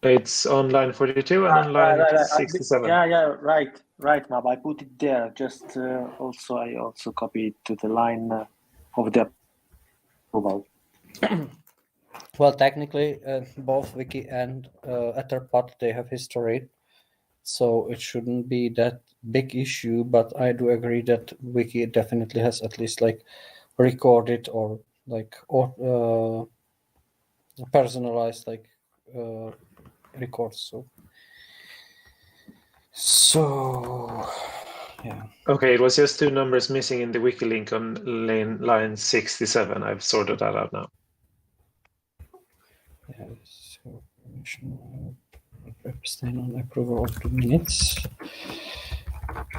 It's on line 42 and on line 67. Right, Mab. I put it there. Just I also copied to the line of the approval. Well, technically, both Wiki and Etherpad, they have history, so it shouldn't be that big issue. But I do agree that Wiki definitely has at least like recorded or like personalized like records. So yeah. Okay, it was just 2 numbers missing in the wiki link on line 67. I've sorted that out now. Yeah, so abstain on approval of the minutes.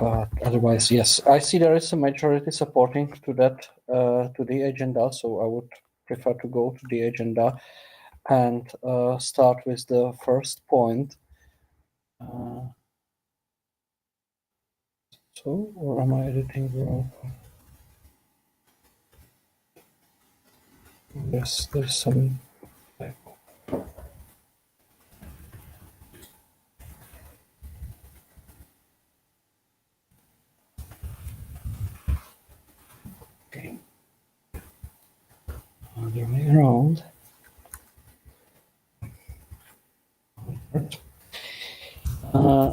But otherwise, yes, I see there is a majority supporting to that to the agenda, so I would prefer to go to the agenda and start with the first point. Or am I editing wrong? Yes, there's some. Okay. Other way around.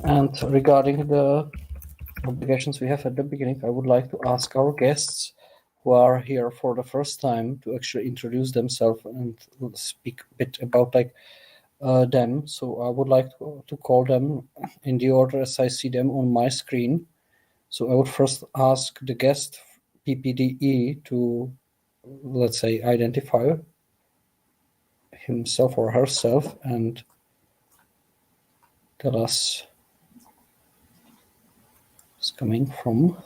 And regarding the obligations we have at the beginning, I would like to ask our guests who are here for the first time to actually introduce themselves and speak a bit about like them. So I would like to call them in the order as I see them on my screen. So I would first ask the guest PPDE to, let's say, identify himself or herself and tell us it's coming from.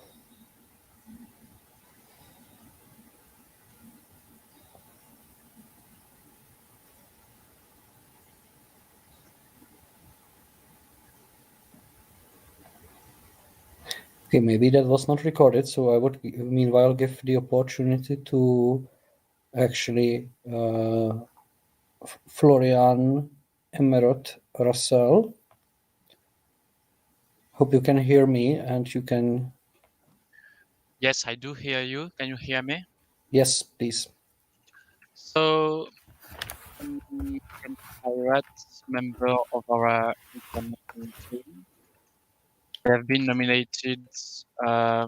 Okay, maybe that was not recorded, so I would meanwhile give the opportunity to actually Florian Emerot Russell. Hope you can hear me and you can. Yes, I do hear you. Can you hear me? Yes, please. So, I'm a direct member of our international team. We have been nominated for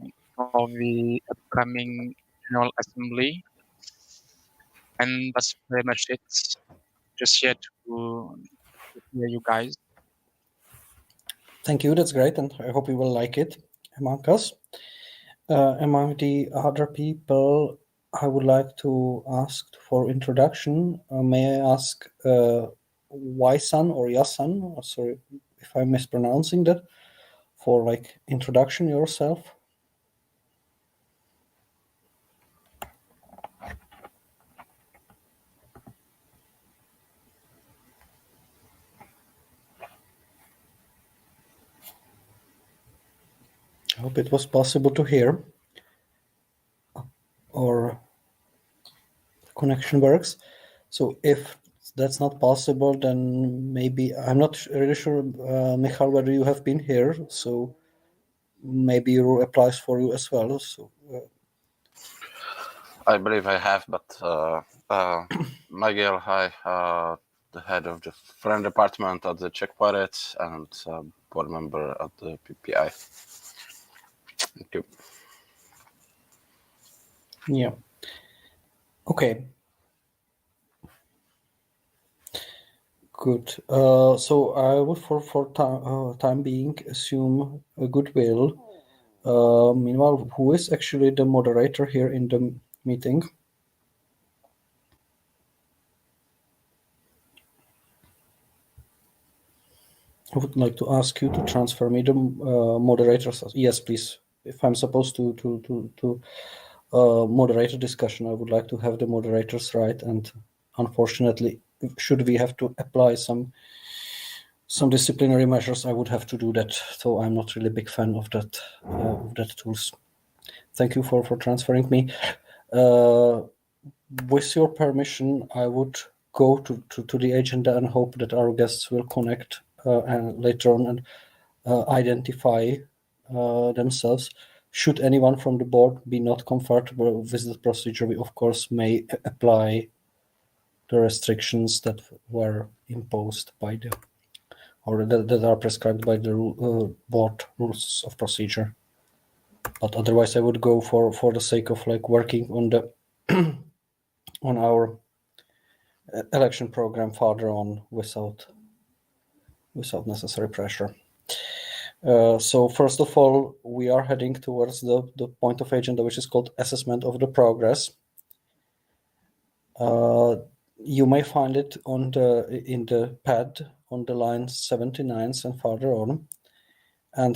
the upcoming General Assembly, and that's pretty much it. Just here to hear you guys. Thank you, that's great, and I hope you will like it among us. Among the other people, I would like to ask for introduction. May I ask Waisan or Yasan? Sorry if I'm mispronouncing that. For like introduction yourself. I hope it was possible to hear, or connection works. So if that's not possible, then maybe I'm not really sure, Michal, whether you have been here. So maybe it applies for you as well. So I believe I have, but Miguel, hi, the head of the Foreign Department at the Czech Pirates and board member at the PPI. Thank you. Yeah. Okay. Good. So I would, for time being, assume a goodwill. Meanwhile, who is actually the moderator here in the meeting? I would like to ask you to transfer me the moderators. Yes, please. If I'm supposed to moderate a discussion, I would like to have the moderators right. And unfortunately, should we have to apply some disciplinary measures, I would have to do that. So I'm not really a big fan of that tools. Thank you for transferring me. With your permission, I would go to the agenda and hope that our guests will connect and later on and identify themselves. Should anyone from the board be not comfortable with the procedure, we of course may apply the restrictions that were imposed by the, or that are prescribed by the board rules of procedure. But otherwise, I would go for the sake of like working on the on our election program further on without necessary pressure. So first of all, we are heading towards the point of agenda, which is called assessment of the progress. You may find it in the pad on the line 79 and further on. And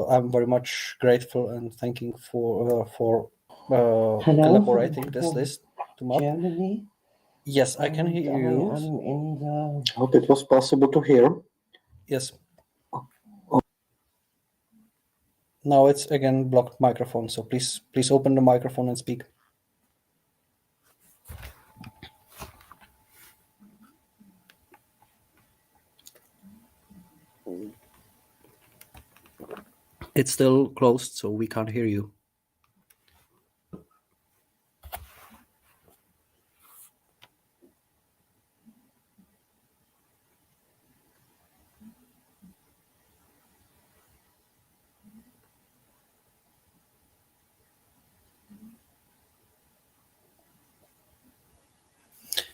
I'm very much grateful and thanking for elaborating this list. Germany. Yes, I can hear you. I'm in the. Hope it was possible to hear. Yes. Now it's again blocked microphone, so please open the microphone and speak. It's still closed, so we can't hear you.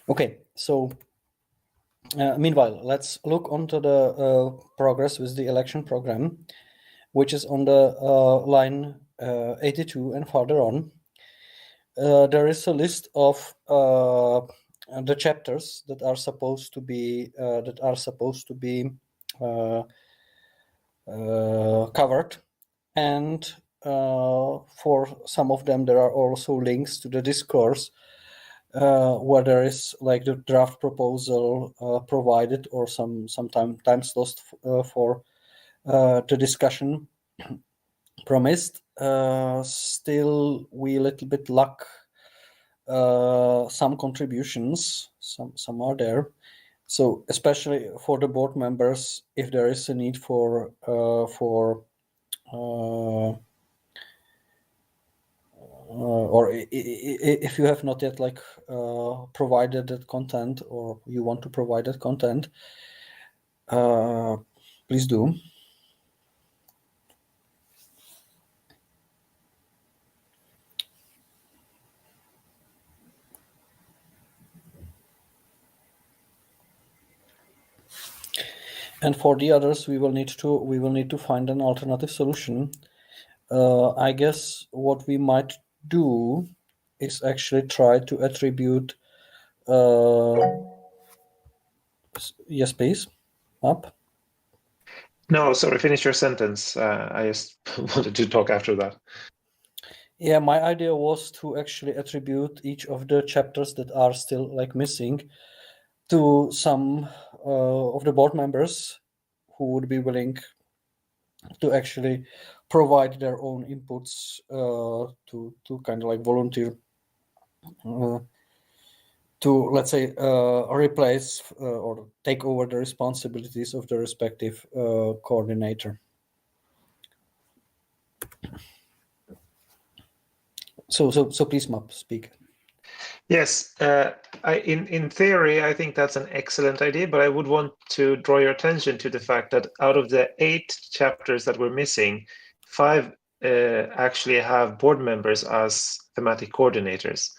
Okay, so meanwhile, let's look onto the progress with the election program, which is on the line 82 and further on. There is a list of the chapters that are supposed to be covered, and for some of them there are also links to the discourse where there is like the draft proposal provided or some time lost for the discussion promised. Still, we a little bit lack some contributions. Some are there. So especially for the board members, if there is a need for or if you have not yet like provided that content, or you want to provide that content, please do. And for the others, we will need to find an alternative solution. I guess what we might do is actually try to attribute. Yes, please. Up. No, sorry, finish your sentence. I just wanted to talk after that. Yeah, my idea was to actually attribute each of the chapters that are still like missing to some of the board members who would be willing to actually provide their own inputs to kind of like volunteer to, let's say, replace or take over the responsibilities of the respective coordinator. So please, Map, speak. Yes, in theory, I think that's an excellent idea, but I would want to draw your attention to the fact that out of the 8 chapters that we're missing, 5 actually have board members as thematic coordinators.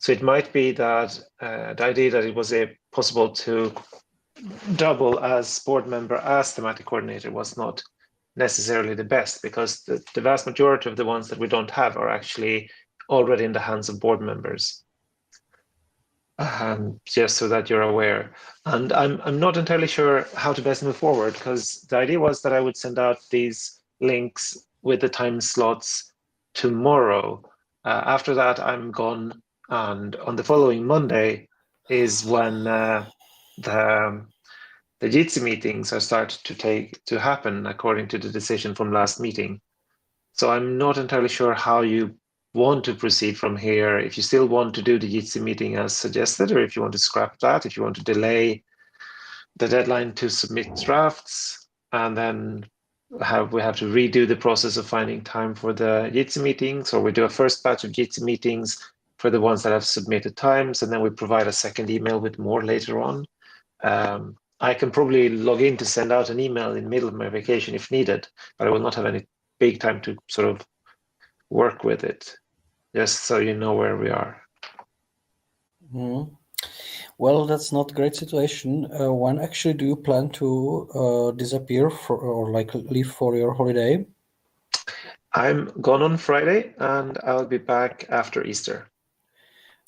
So it might be that the idea that it was possible to double as board member as thematic coordinator was not necessarily the best, because the vast majority of the ones that we don't have are actually already in the hands of board members. Just so that you're aware. And I'm not entirely sure how to best move forward, because the idea was that I would send out these links with the time slots tomorrow. After that, I'm gone, and on the following Monday is when the JITSI meetings are started to happen according to the decision from last meeting. So I'm not entirely sure how you want to proceed from here, if you still want to do the Jitsi meeting as suggested, or if you want to scrap that, if you want to delay the deadline to submit drafts, and then we have to redo the process of finding time for the Jitsi meetings, or we do a first batch of Jitsi meetings for the ones that have submitted times, and then we provide a second email with more later on. I can probably log in to send out an email in the middle of my vacation if needed, but I will not have any big time to sort of work with it, just so you know where we are. Mhm. Well, that's not a great situation. When actually do you plan to disappear or like leave for your holiday? I'm gone on Friday, and I'll be back after Easter.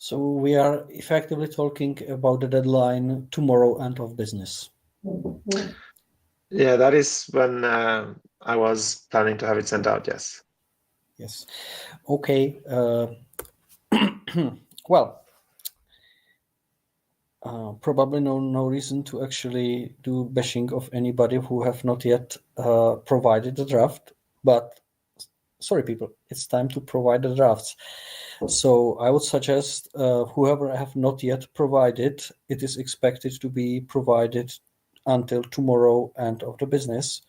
So we are effectively talking about the deadline tomorrow, end of business. Yeah, that is when I was planning to have it sent out, yes. Yes. Okay. Well, probably no reason to actually do bashing of anybody who have not yet provided the draft. But sorry, people, it's time to provide the drafts. So I would suggest whoever have not yet provided, it is expected to be provided until tomorrow end of the business,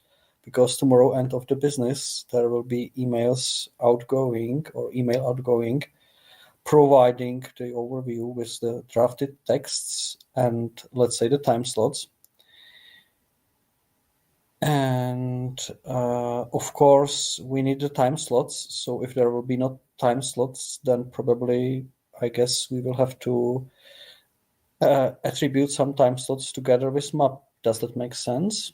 because tomorrow end of the business there will be emails outgoing or email outgoing providing the overview with the drafted texts and let's say the time slots. And of course, we need the time slots. So if there will be not time slots, then probably, I guess, we will have to attribute some time slots together with map. Does that make sense?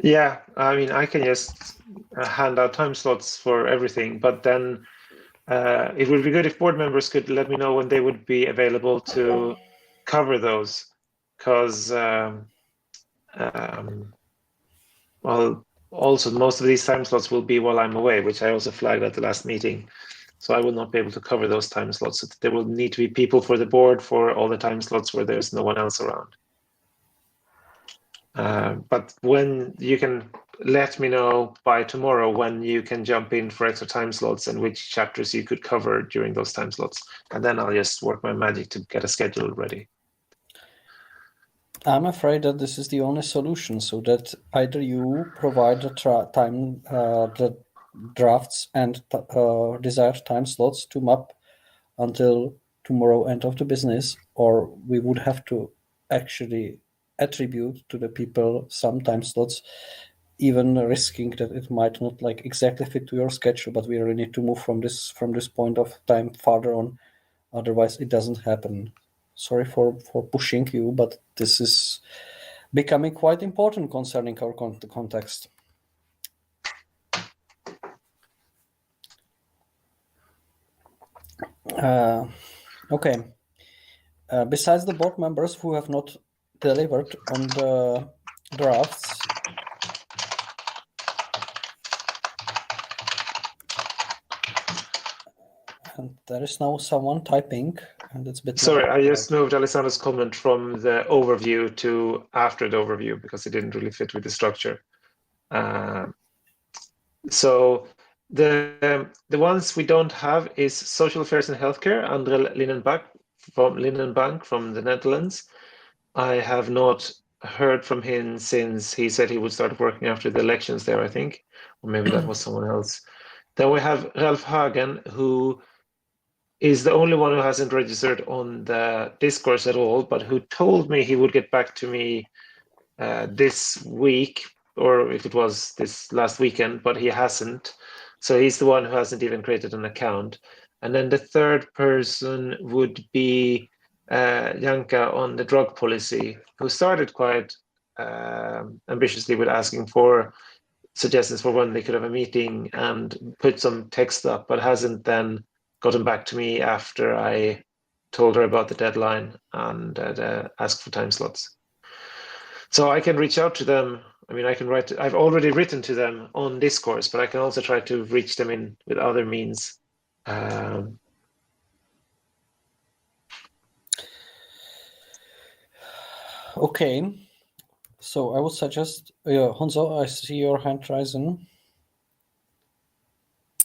Yeah, I mean, I can just hand out time slots for everything, but then it would be good if board members could let me know when they would be available to cover those, because well, also most of these time slots will be while I'm away, which I also flagged at the last meeting. So I will not be able to cover those time slots. So there will need to be people for the board for all the time slots where there's no one else around. But when you can let me know by tomorrow when you can jump in for extra time slots and which chapters you could cover during those time slots, and then I'll just work my magic to get a schedule ready. I'm afraid that this is the only solution, so that either you provide the the drafts and desired time slots to map until tomorrow end of the business, or we would have to actually attribute to the people some time slots, even risking that it might not like exactly fit to your schedule, but we really need to move from this point of time farther on, otherwise it doesn't happen. Sorry for pushing you, but this is becoming quite important concerning our context. Okay. Besides the board members who have not delivered on the drafts, and there is now someone typing, and it's a bit Sorry, loud. I just moved Alessandra's comment from the overview to after the overview because it didn't really fit with the structure. So the ones we don't have is social affairs and healthcare, Andre Lindenbank from the Netherlands. I have not heard from him since he said he would start working after the elections there, I think, or maybe that was someone else. Then we have Ralph Hagen, who is the only one who hasn't registered on the discourse at all, but who told me he would get back to me this week, or if it was this last weekend, but he hasn't. So he's the one who hasn't even created an account. And then the third person would be Janka on the drug policy, who started quite ambitiously with asking for suggestions for when they could have a meeting and put some text up, but hasn't then gotten back to me after I told her about the deadline and asked for time slots. So I can reach out to them. I mean, I can write. I've already written to them on Discourse, but I can also try to reach them in with other means. Okay, so I would suggest, Honzo, I see your hand rising.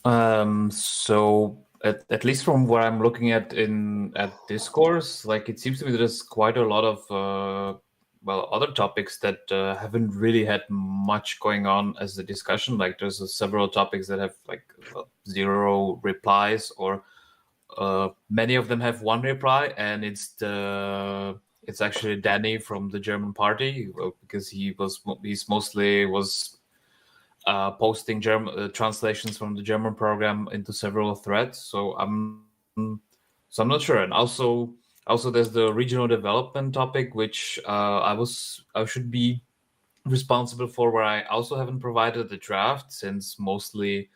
So at least from what I'm looking at at discourse, like it seems to me there's quite a lot of other topics that haven't really had much going on as a discussion. Like there's several topics that have like 0 replies, or many of them have 1 reply, and it's actually Danny from the German party, because he's mostly was posting German translations from the German program into several threads. So I'm not sure. And also there's the regional development topic, which I should be responsible for, where I also haven't provided the draft, since mostly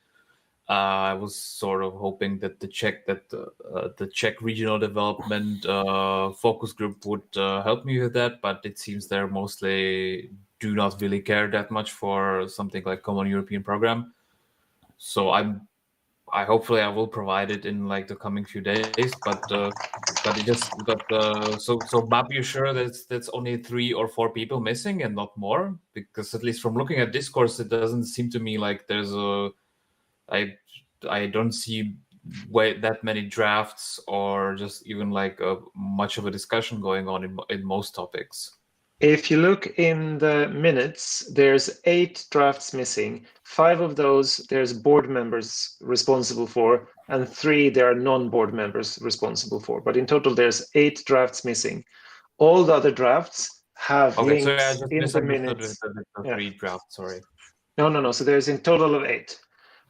I was sort of hoping that the Czech regional development focus group would help me with that, but it seems they're mostly do not really care that much for something like Common European Program. So hopefully I will provide it in like the coming few days, but Bob, you sure that's only 3 or 4 people missing and not more? Because at least from looking at discourse, it doesn't seem to me like there's I don't see that many drafts or just even like much of a discussion going on in most topics. If you look in the minutes, there's 8 drafts missing. 5 of those there's board members responsible for, and 3 there are non-board members responsible for. But in total, there's 8 drafts missing. All the other drafts have links sorry, I just in the misunderstood minutes. with the 3 drafts. Sorry. No. So there's in total of 8.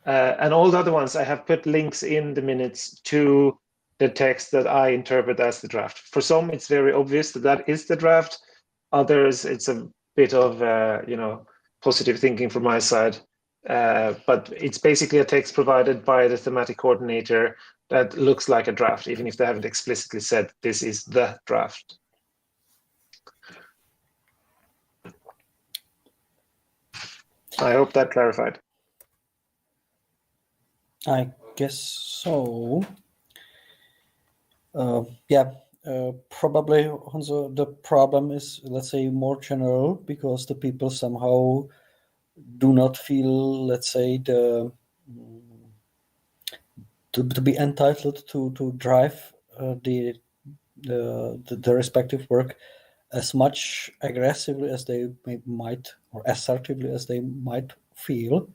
And all the other ones, I have put links in the minutes to the text that I interpret as the draft. For some, it's very obvious that is the draft. Others, it's a bit of positive thinking from my side. But it's basically a text provided by the thematic coordinator that looks like a draft, even if they haven't explicitly said this is the draft. I hope that clarified. I guess so. Probably also the problem is, let's say, more general, because the people somehow do not feel, let's say, to be entitled to drive the respective work as much aggressively as they might, or assertively as they might feel.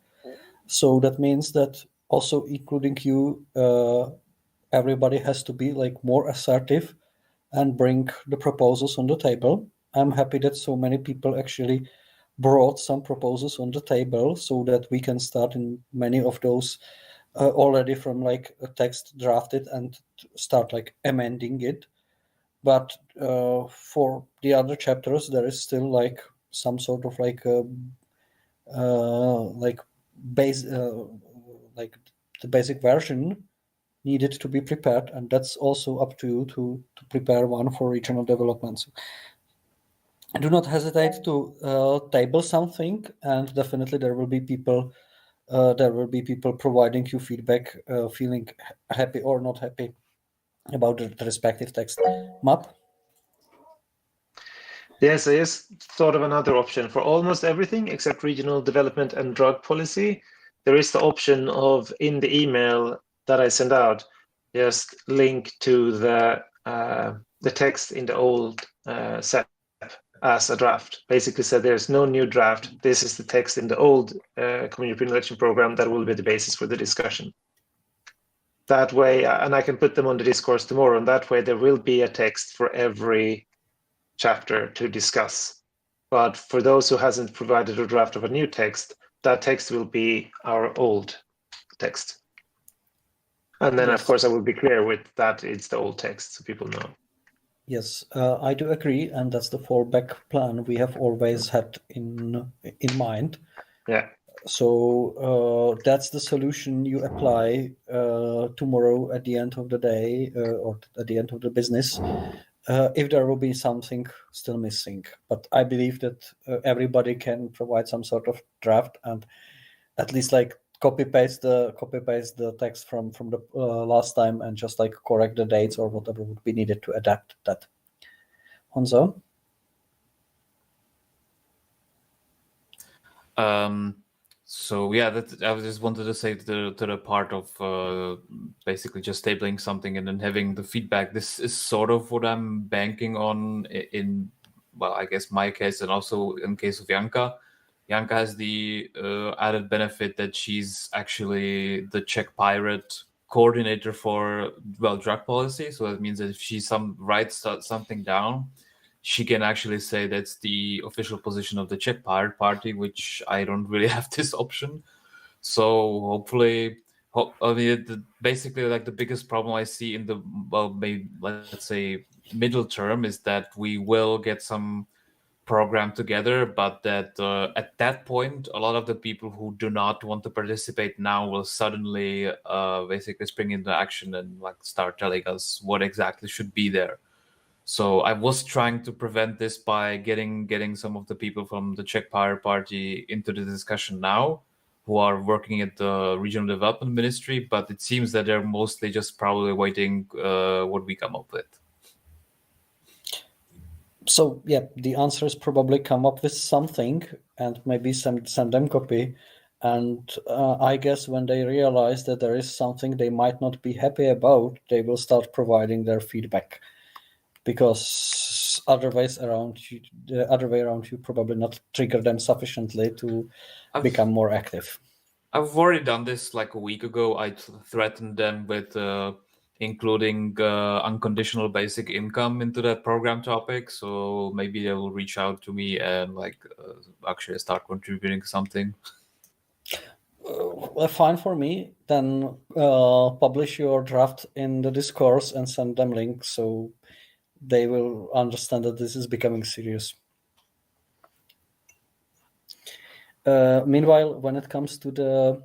So that means that also, including you, everybody has to be like more assertive and bring the proposals on the table. I'm happy that so many people actually brought some proposals on the table, so that we can start in many of those already from like a text drafted and start like amending it. But for the other chapters, there is still like some sort of like base, like the basic version needed to be prepared, and that's also up to you to prepare one for regional developments. Do not hesitate to table something, and definitely there will be people providing you feedback, feeling happy or not happy about the respective text. Map? Yes, I just thought of another option. For almost everything except regional development and drug policy, there is the option of, in the email that I send out, just link to the text in the old SEP as a draft. Basically said there's no new draft. This is the text in the old Common European Election Program that will be the basis for the discussion. That way, and I can put them on the discourse tomorrow, and that way there will be a text for every chapter to discuss. But for those who hasn't provided a draft of a new text, that text will be our old text. And then, Yes. of course, I will be clear with that it's the old text, so people know. Yes, I do agree, and that's the fallback plan we have always had in mind. Yeah. So that's the solution you apply tomorrow at the end of the day, or at the end of the business, if there will be something still missing. But I believe that everybody can provide some sort of draft and at least like copy paste the text from the last time and just like correct the dates or whatever would be needed to adapt that. Honzo? So yeah, I just wanted to say to the part of basically just tabling something and then having the feedback. This is sort of what I'm banking on in well, I guess my case and also in case of Janka. Janka has the added benefit that she's actually the Czech pirate coordinator for drug policy. So that means that if she writes something down, she can actually say that's the official position of the Czech Pirate Party, which I don't really have this option. So hopefully, basically, like the biggest problem I see in the maybe let's say middle term is that we will get some program together, but that at that point, a lot of the people who do not want to participate now will suddenly basically spring into action and like start telling us what exactly should be there. So I was trying to prevent this by getting some of the people from the Czech Pirate Party into the discussion now, who are working at the Regional Development Ministry, but it seems that they're mostly just probably waiting what we come up with. So yeah, the answer is probably come up with something and maybe send them copy. And I guess when they realize that there is something they might not be happy about, they will start providing their feedback. Because the other way around, you probably not trigger them sufficiently to become more active. I've already done this like a week ago. I threatened them with including unconditional basic income into that program topic. So maybe they will reach out to me and actually start contributing something. Fine for me. Then publish your draft in the discourse and send them links so they will understand that this is becoming serious. Meanwhile, when it comes to the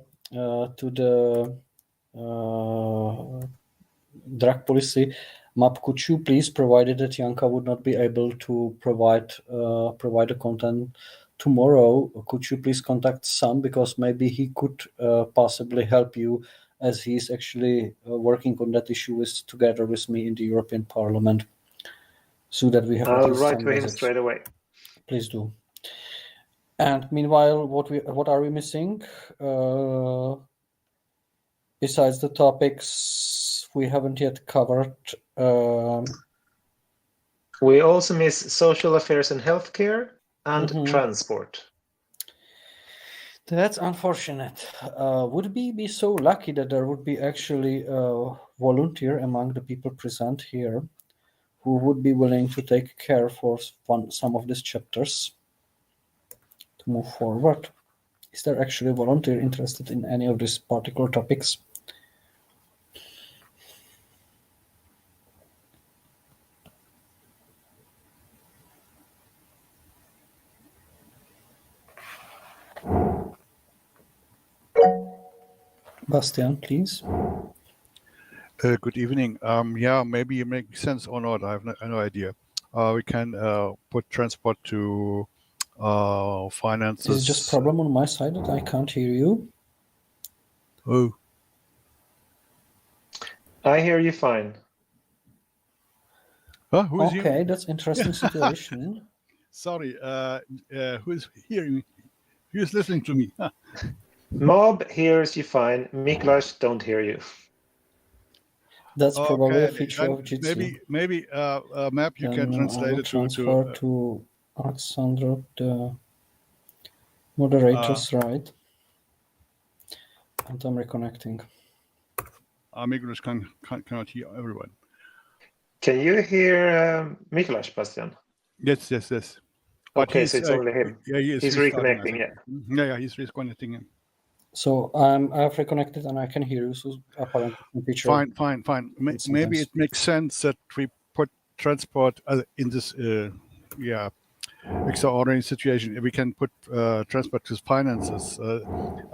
drug policy map, could you please, provided that Janka would not be able to provide the content tomorrow, could you please contact Sam, because maybe he could possibly help you, as he is actually working on that issue together with me in the European Parliament, so that we have. I'll write to him straight away. Please do. And meanwhile, what are we missing? Besides the topics we haven't yet covered. We also miss social affairs and healthcare and transport. That's unfortunate. Would we be so lucky that there would be actually a volunteer among the people present here who would be willing to take care for some of these chapters to move forward? Is there actually a volunteer interested in any of these particular topics? Bastian, please. Good evening. Yeah, maybe it makes sense or not. I have no idea. We can put transport to finances. Is it just a problem on my side that I can't hear you? Oh. I hear you fine. Huh? Who is okay, you? That's interesting situation. Sorry, who is hearing me? Who is listening to me? Mob hears you fine. Miklas don't hear you. That's probably a feature of Jitsi. Maybe map you can translate it to Alexandra, the moderator's right. And I'm reconnecting. Miklas cannot hear everyone. Can you hear Miklas, Bastian? Yes. But okay, so it's only him. Yeah, he's reconnecting. Yeah, he's reconnecting him. So I've reconnected and I can hear you. So apparently, fine. Maybe it makes sense that we put transport in this extraordinary situation. We can put transport to finances,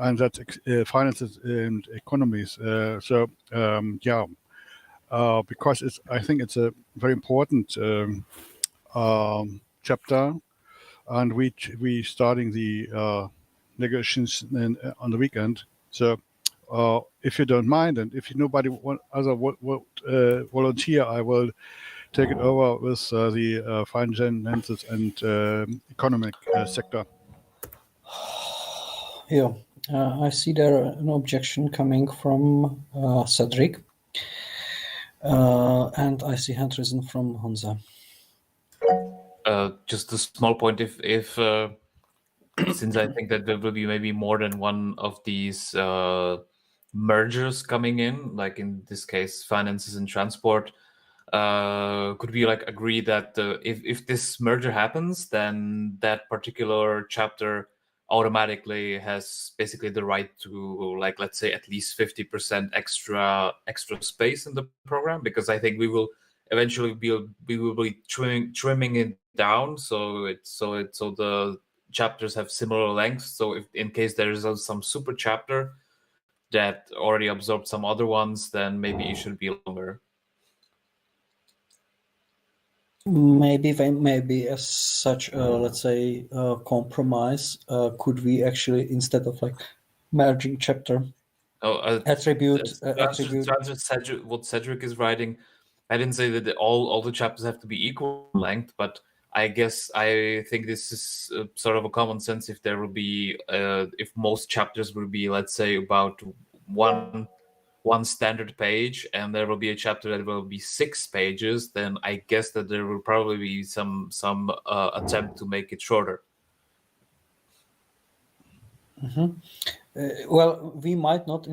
and that's finances and economies. Because I think it's a very important chapter, and we starting the negotiations on the weekend. So if you don't mind, and if nobody volunteer, I will take it over with the finances and economic sector. Yeah, I see there an objection coming from Cedric, and I see hand risen from Honza. Just a small point, if since I think that there will be maybe more than one of these mergers coming in, like in this case, finances and transport, could we like agree that if this merger happens, then that particular chapter automatically has basically the right to, like, let's say at least 50% extra space in the program, because I think we will eventually we will be trimming it down so the chapters have similar lengths. So if in case there is some super chapter that already absorbed some other ones, then maybe it should be longer. Maybe as such, let's say, compromise, could we actually, instead of like merging chapter, attribute what Cedric is writing? I didn't say that all the chapters have to be equal length, but I guess I think this is sort of a common sense. If there will be, if most chapters will be, let's say, about one standard page, and there will be a chapter that will be 6 pages, then I guess that there will probably be some attempt to make it shorter. Well, we might not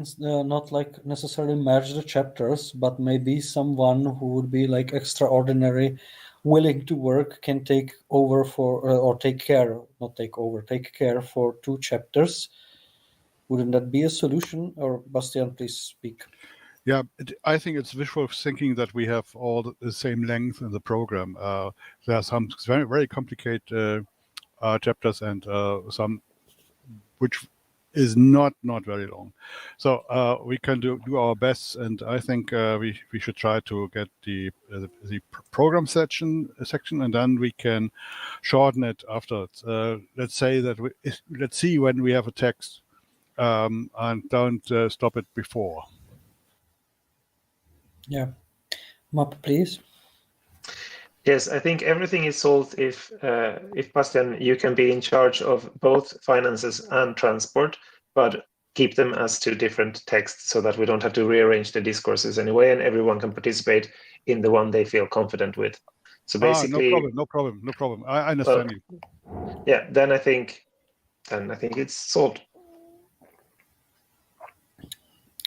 like necessarily merge the chapters, but maybe someone who would be like extraordinary, willing to work, can take over for or take care for 2 chapters. Wouldn't that be a solution? Or Bastian, please speak. Yeah, I think it's visual thinking that we have all the same length in the program. There are some very, very complicated chapters and some which is not very long. So we can do our best, and I think we should try to get the program section, and then we can shorten it afterwards. Let's say that let's see when we have a text, and don't stop it before. Yeah. Map, please. Yes, I think everything is solved if Bastian, you can be in charge of both finances and transport, but keep them as 2 different texts so that we don't have to rearrange the discourses anyway, and everyone can participate in the one they feel confident with. So basically, no problem. I understand you. Yeah, then I think it's solved.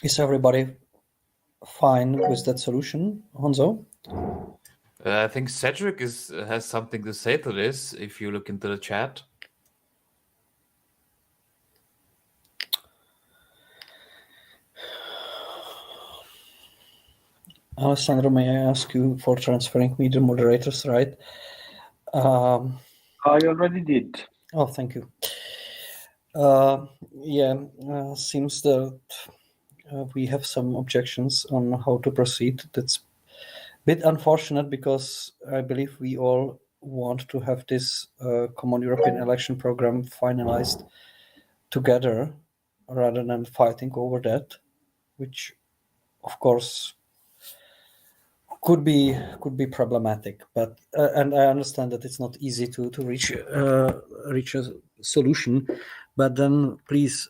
Is everybody fine with that solution, Honzo? I think Cedric has something to say to this. If you look into the chat. Alessandro, may I ask you for transferring me the moderators, right? I already did. Oh, thank you. Seems that we have some objections on how to proceed. That's a bit unfortunate because I believe we all want to have this common European election program finalized together rather than fighting over that, which of course could be problematic. But and I understand that it's not easy to reach a solution, but then please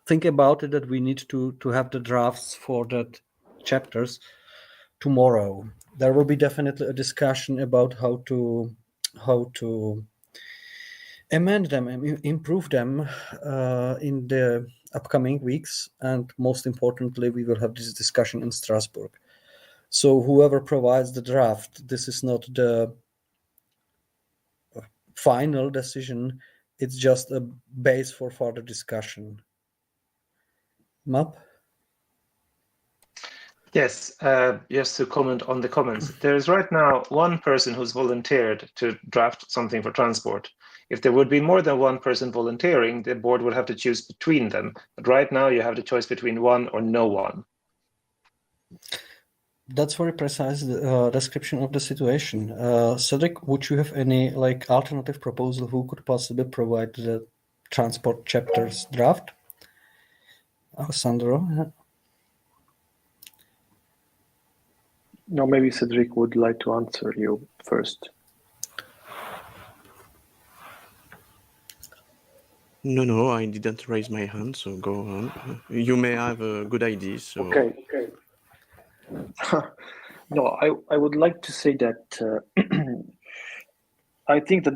think about it that we need to have the drafts for that chapters tomorrow. There will be definitely a discussion about how to amend them and improve them in the upcoming weeks, and most importantly, we will have this discussion in Strasbourg. So whoever provides the draft, this is not the final decision, it's just a base for further discussion. Map? Yes, just to comment on the comments. There is right now 1 person who's volunteered to draft something for transport. If there would be more than 1 person volunteering, the board would have to choose between them. But right now you have the choice between 1 or no one. That's very precise description of the situation. Cedric, would you have any like alternative proposal who could possibly provide the transport chapters draft? Alessandro? No, maybe Cedric would like to answer you first. No, I didn't raise my hand, so go on. You may have a good idea. So Okay. No, I would like to say that I think that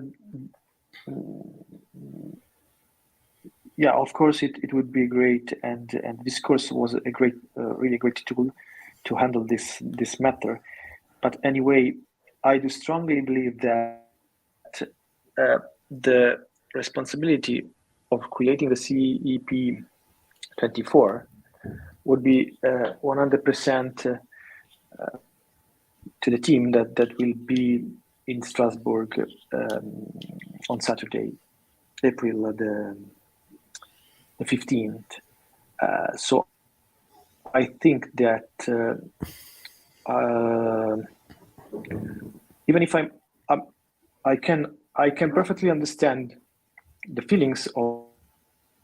yeah, of course it would be great, and this course was a great, really great tool to handle this matter. But anyway, I do strongly believe that the responsibility of creating the CEP 24 would be 100% to the team that will be in Strasbourg on Saturday, April the 15th. So I think that even if I can perfectly understand the feelings of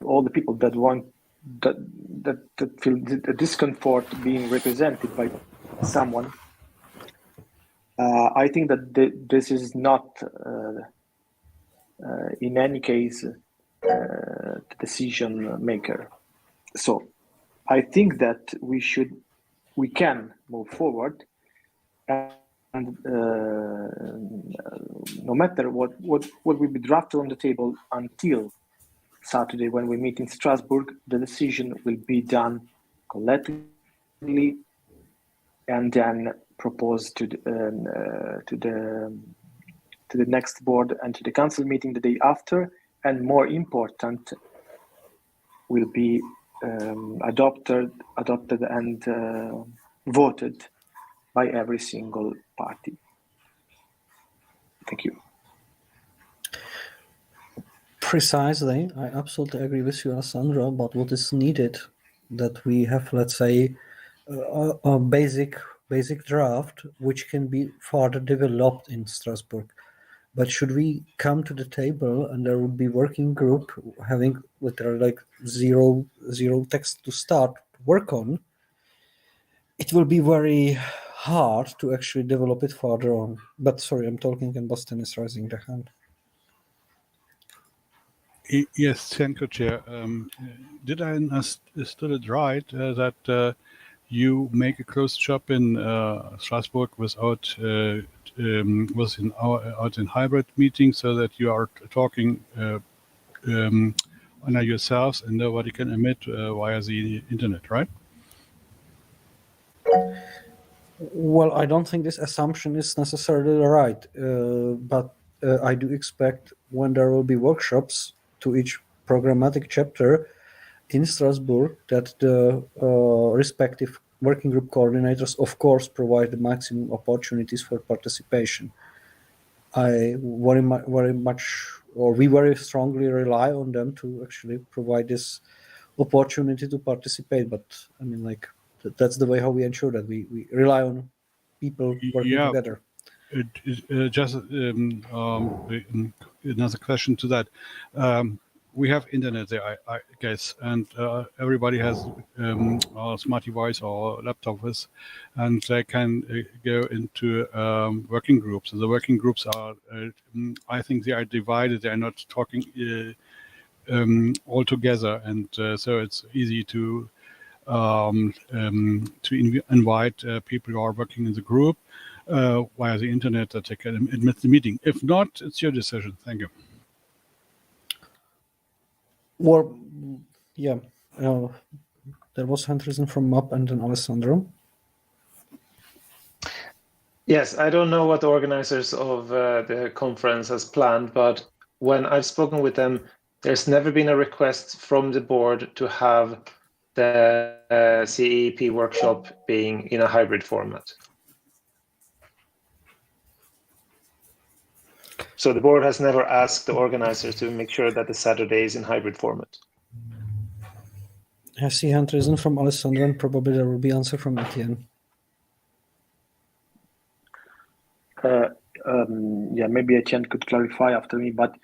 all the people that want that feel the discomfort being represented by someone. I think that this is not in any case the decision maker. So I think that we can move forward, and no matter what will be drafted on the table until Saturday when we meet in Strasbourg, the decision will be done collectively and then proposed to the next board and to the council meeting the day after, and more important, will be adopted and voted by every single party. Thank you. Precisely, I absolutely agree with you, Alessandro, about what is needed, that we have, let's say, a basic draft which can be further developed in Strasbourg. But should we come to the table and there would be working group having literally like zero text to start work on, it will be very hard to actually develop it further on. But sorry, I'm talking and Boston is raising the hand. Yes, thank you, Chair. Did I understood it right that you make a closed shop in Strasbourg out in hybrid meetings, so that you are talking on yourselves and nobody can emit via the internet, right? Well, I don't think this assumption is necessarily right, but I do expect when there will be workshops to each programmatic chapter in Strasbourg that the respective working group coordinators, of course, provide the maximum opportunities for participation. I very much, or we very strongly rely on them to actually provide this opportunity to participate. But I mean, like, that's the way how we ensure that we rely on people working together. Just another question to that. We have internet there, I guess, and everybody has a smart device or laptop with, and they can go into working groups. And the working groups are, I think, they are divided. They are not talking all together, and so it's easy to invite people who are working in the group via the internet that they can admit the meeting. If not, it's your decision. Thank you. Well, yeah, there was hand raising from MAP and then Alessandro. Yes, I don't know what the organizers of the conference has planned, but when I've spoken with them, there's never been a request from the board to have the CEP workshop being in a hybrid format. So the board has never asked the organizers to make sure that the Saturday is in hybrid format. I see hand raising from Alessandro, and probably there will be answer from Etienne. Yeah, maybe Etienne could clarify after me, but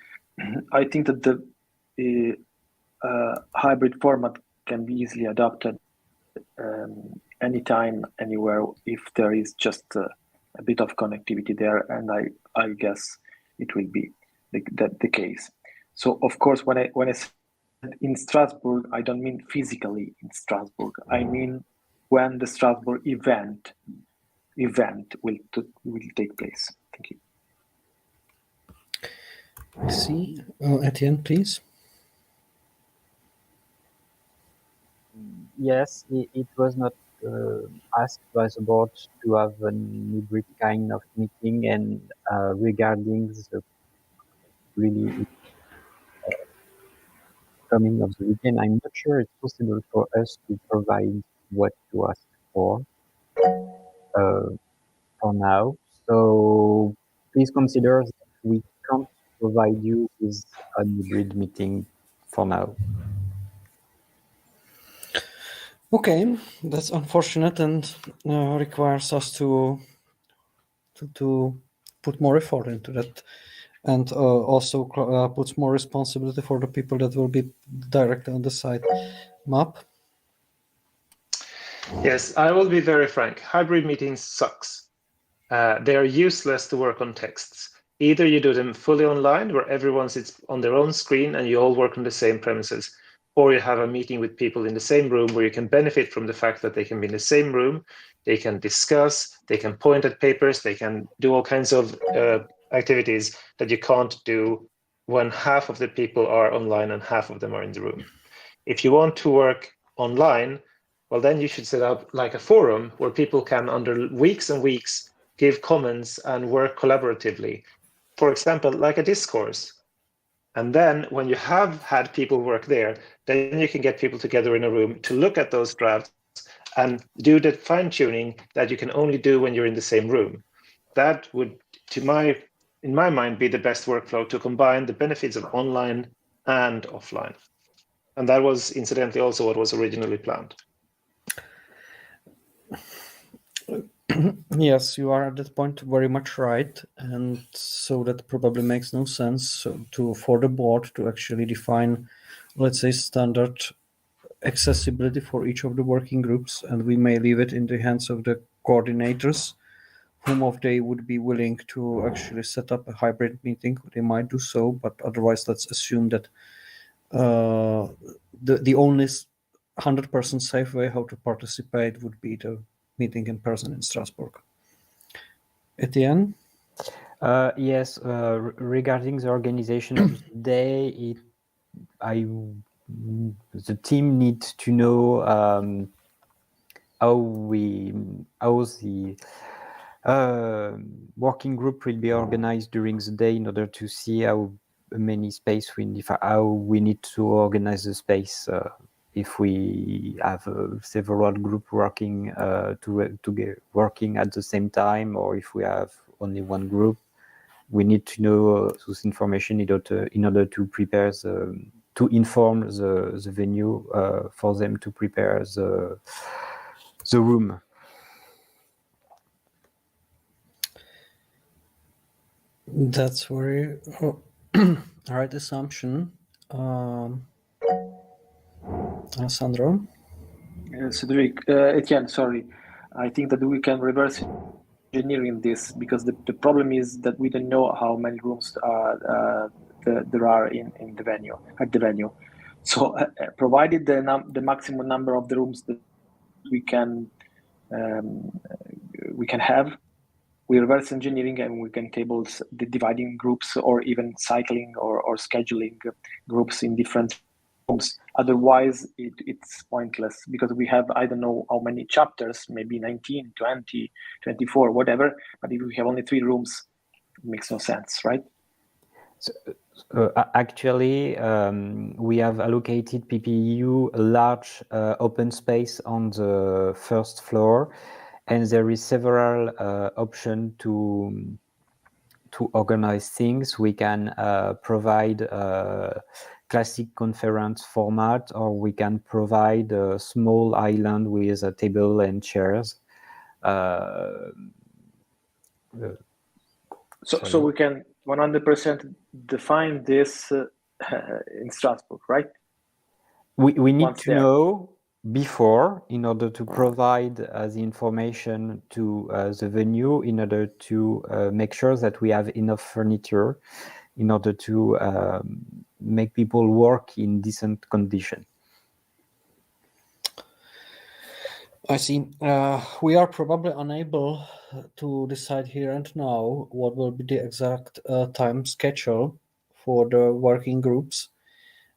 I think that the hybrid format can be easily adopted anytime, anywhere, if there is just a bit of connectivity there, and I guess it will be the case. So of course, when I in Strasbourg, I don't mean physically in Strasbourg. I mean when the Strasbourg event will take place. Thank you. I see. Etienne, please. Yes, it was not asked by the board to have an hybrid kind of meeting, and regarding the really coming of the weekend, I'm not sure it's possible for us to provide what you asked for now. So please consider that we can't provide you with a hybrid meeting for now. Okay, that's unfortunate and requires us to put more effort into that, and also puts more responsibility for the people that will be directly on the site. Map. Yes, I will be very frank. Hybrid meetings sucks. They are useless to work on texts. Either you do them fully online, where everyone sits on their own screen and you all work on the same premises, or you have a meeting with people in the same room where you can benefit from the fact that they can be in the same room, they can discuss, they can point at papers, they can do all kinds of activities that you can't do when half of the people are online and half of them are in the room. If you want to work online, well, then you should set up like a forum where people can, under weeks and weeks, give comments and work collaboratively. For example, like a discourse. And then when you have had people work there, then you can get people together in a room to look at those drafts and do the fine tuning that you can only do when you're in the same room. That would, in my mind, be the best workflow to combine the benefits of online and offline. And that was incidentally also what was originally planned. Yes, you are at that point very much right, and so that probably makes no sense for the board to actually define, let's say, standard accessibility for each of the working groups, and we may leave it in the hands of the coordinators, whom of they would be willing to actually set up a hybrid meeting. They might do so, but otherwise, let's assume that the only 100% safe way how to participate would be the meeting in person in Strasbourg. Etienne? Yes, regarding the organization of the day, the team needs to know how the working group will be organized during the day in order to see how many space we need, how we need to organize the space. If we have several group working working at the same time, or if we have only one group, we need to know this information in order to prepare to inform the venue for them to prepare the room. That's very right assumption. Alessandro? Cedric, Etienne, sorry. I think that we can reverse engineering this, because the problem is that we don't know how many rooms there are in the venue, at the venue. So provided the maximum number of the rooms that we can have, we reverse engineering and we can table the dividing groups, or even cycling or scheduling groups in different rooms. Otherwise, it's pointless, because we have, I don't know how many chapters, maybe 19, 20, 24, whatever. But if we have only 3 rooms, it makes no sense, right? So, actually, we have allocated PPEU a large open space on the first floor, and there is several options to organize things. We can provide a classic conference format, or we can provide a small island with a table and chairs. So we can 100% define this in Strasbourg, right? We need to know before, in order to provide the information to the venue, in order to make sure that we have enough furniture, in order to make people work in decent condition. I see. We are probably unable to decide here and now what will be the exact time schedule for the working groups.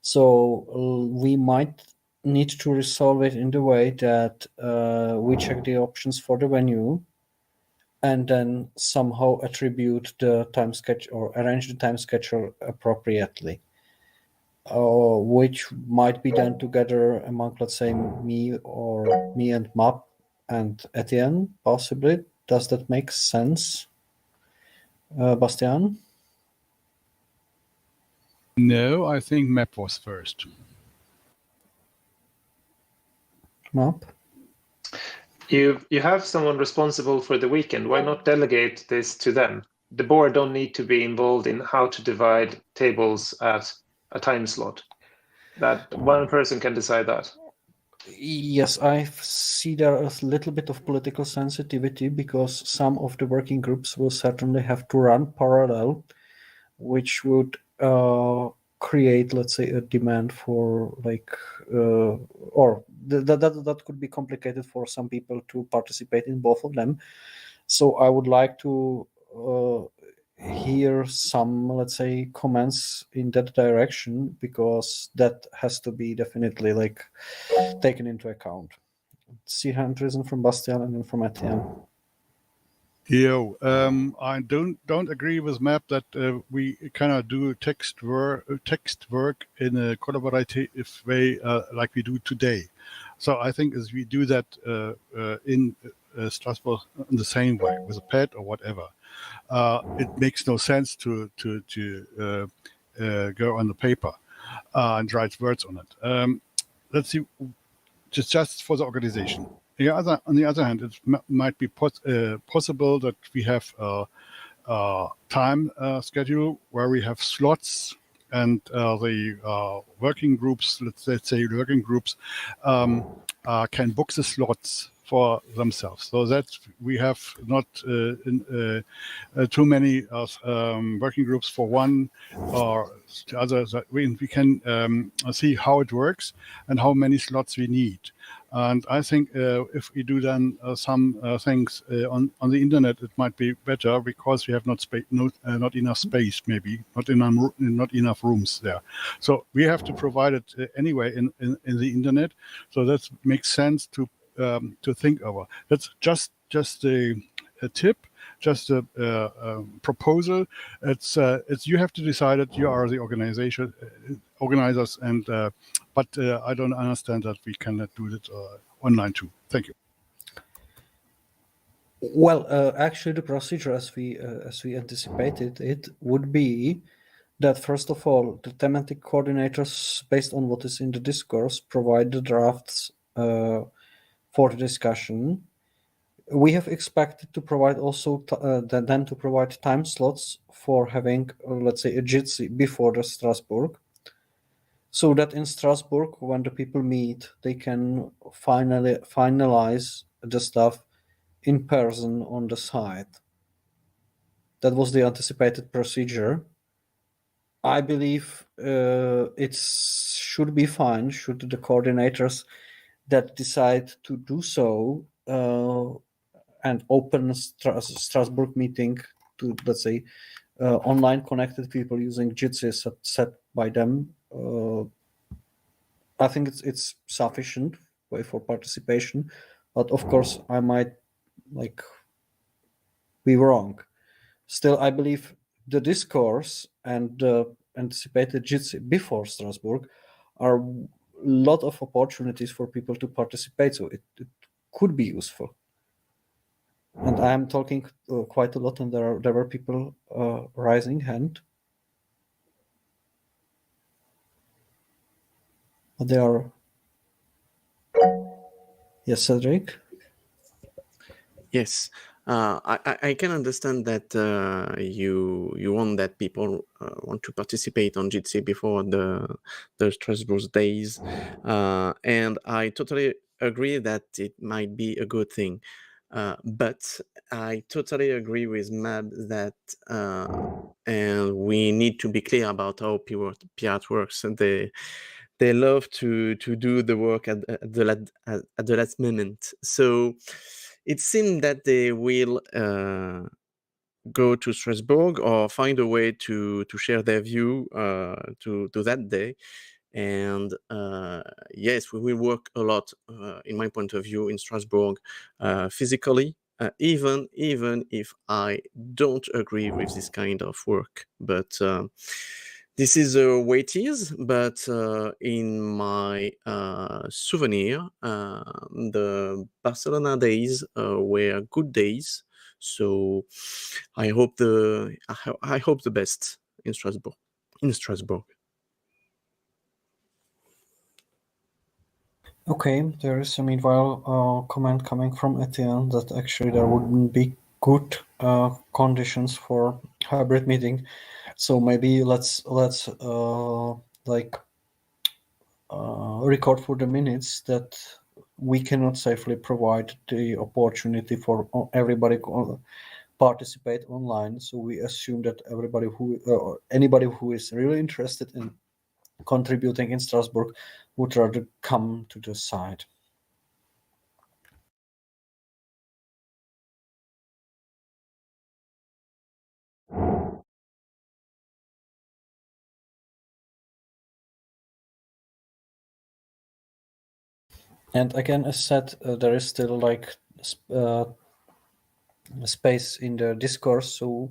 So we might need to resolve it in the way that we check the options for the venue and then somehow attribute the time schedule or arrange the time schedule appropriately. Which might be done together among, let's say, me and Map and Etienne, possibly. Does that make sense, Bastian? No, I think Map was first. Map? You have someone responsible for the weekend. Why not delegate this to them? The board don't need to be involved in how to divide tables at a time slot. That one person can decide that. Yes, I see there a little bit of political sensitivity because some of the working groups will certainly have to run parallel, which would create, let's say, a demand for or that could be complicated for some people to participate in both of them. So I would like to hear some, let's say, comments in that direction, because that has to be definitely taken into account. See hand risen from Bastian and then from Etienne. I don't agree with Map that we cannot do text work in a collaborative way like we do today. So I think as we do that in Strasbourg in the same way with a pad or whatever, it makes no sense to go on the paper and write words on it. Let's see, just for the organization. On the other hand, it might be possible that we have a time schedule where we have slots, and the working groups, let's say working groups, can book the slots for themselves, so that we have not too many working groups for one or the other. That we can see how it works and how many slots we need. And I think if we do then some things on the internet, it might be better because we have not enough space, maybe not enough rooms there. So we have to provide it anyway in the internet. So that makes sense to think over. That's just a tip, just a proposal. It's you have to decide it. You are the organizers, and but I don't understand that we cannot do it online too. Thank you. Well, actually, the procedure as we anticipated it would be that first of all, the thematic coordinators, based on what is in the discourse, provide the drafts for the discussion. We have expected to provide also then to provide time slots for having, let's say, a JITSI before the Strasbourg, so that in Strasbourg, when the people meet, they can finalize the stuff in person on the site. That was the anticipated procedure. I believe it should be fine should the coordinators that decide to do so and open Strasbourg meeting to, let's say, online connected people using JITSI set by them. I think it's sufficient way for participation, but of course I might be wrong. Still, I believe the discourse and the anticipated JITSI before Strasbourg are a lot of opportunities for people to participate, so it could be useful. And I am talking quite a lot, and there were people raising hand. But they are. Yes, Cedric. Yes, I can understand that you want that people want to participate on JITSI before the Strasbourg days, and I totally agree that it might be a good thing. But I totally agree with Mab that and we need to be clear about how Pirate works. And they love to do the work at the last moment. So it seems that they will go to Strasbourg or find a way to share their view to that day. And yes, we will work a lot, in my point of view, in Strasbourg physically, even if I don't agree with this kind of work. But this is the way it is. But in my souvenir, the Barcelona days were good days. So I hope the best in Strasbourg. Okay, there is a meanwhile comment coming from Etienne that actually there wouldn't be good conditions for hybrid meeting. So maybe let's record for the minutes that we cannot safely provide the opportunity for everybody to participate online. So we assume that anybody who is really interested in contributing in Strasbourg would rather come to the site. And again, as said, there is still space in the discourse, so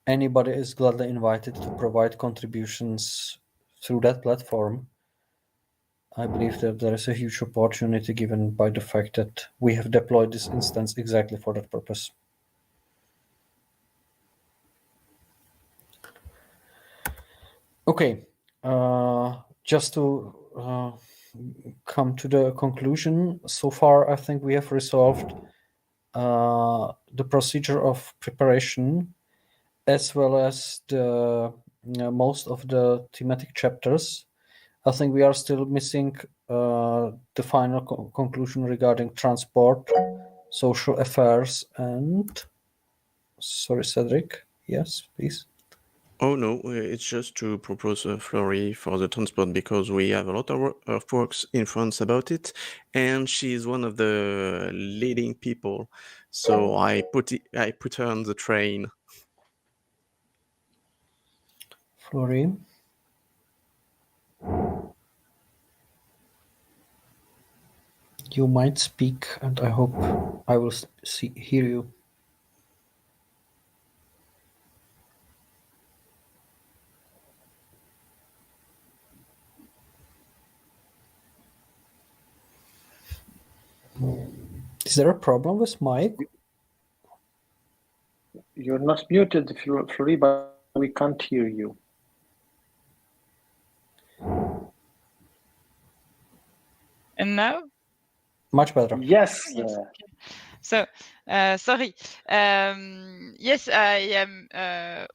anybody is gladly invited to provide contributions through that platform. I believe that there is a huge opportunity given by the fact that we have deployed this instance exactly for that purpose. Okay, just to come to the conclusion, so far I think we have resolved the procedure of preparation as well as the most of the thematic chapters. I think we are still missing the final conclusion regarding transport, social affairs, and sorry, Cedric. Yes, please. Oh no, it's just to propose a flurry for the transport because we have a lot of works in France about it, and she's one of the leading people. So I put her on the train. Flori. You might speak, and I hope I will hear you. Is there a problem with mic? You're not muted, Flori, but we can't hear you. And now? Much better. Yes. So, sorry. Yes, I am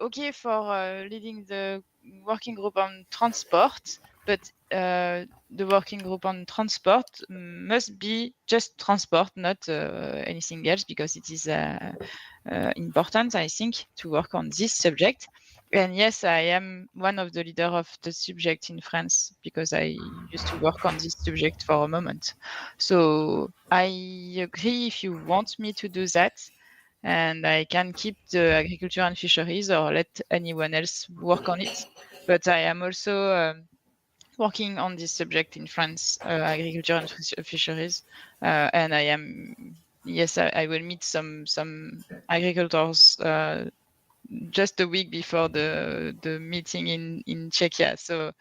okay for leading the working group on transport, but the working group on transport must be just transport, not anything else, because it is important, I think, to work on this subject. And yes, I am one of the leaders of the subject in France because I used to work on this subject for a moment. So I agree if you want me to do that, and I can keep the agriculture and fisheries or let anyone else work on it. But I am also working on this subject in France, agriculture and fisheries, and I am, yes, I will meet some agricultors just a week before the meeting in Czechia. So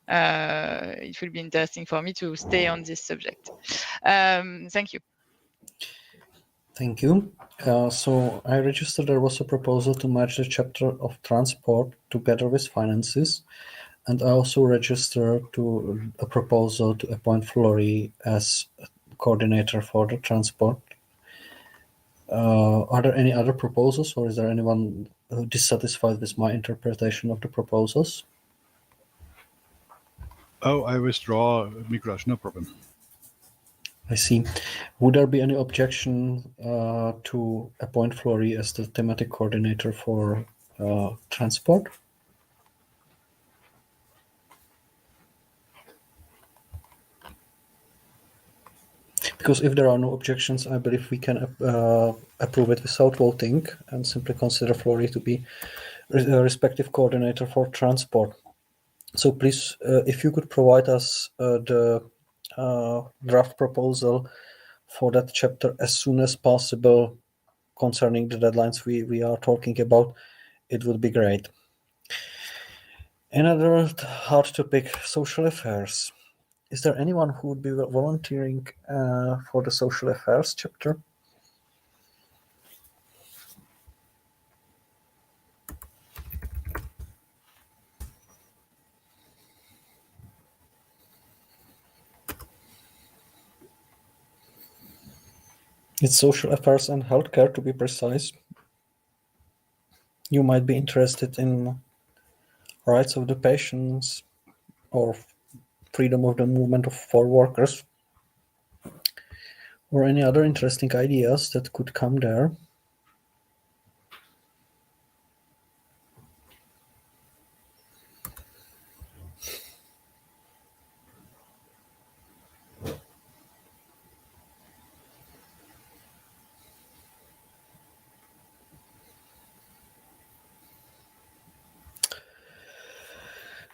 it will be interesting for me to stay on this subject. Thank you. Thank you. So I registered there was a proposal to merge the chapter of transport together with finances. And I also registered a proposal to appoint Flori as coordinator for the transport. Are there any other proposals, or is there anyone dissatisfied with my interpretation of the proposals? Oh, I withdraw, Mikuláš, no problem. I see. Would there be any objection to appoint Flory as the thematic coordinator for transport? Because if there are no objections, I believe we can approve it without voting and simply consider Flory to be a respective coordinator for transport. So please, if you could provide us the draft proposal for that chapter as soon as possible concerning the deadlines we are talking about, it would be great. Another hard topic, social affairs. Is there anyone who would be volunteering for the social affairs chapter? It's social affairs and healthcare, to be precise. You might be interested in rights of the patients or freedom of the movement for workers, or any other interesting ideas that could come there.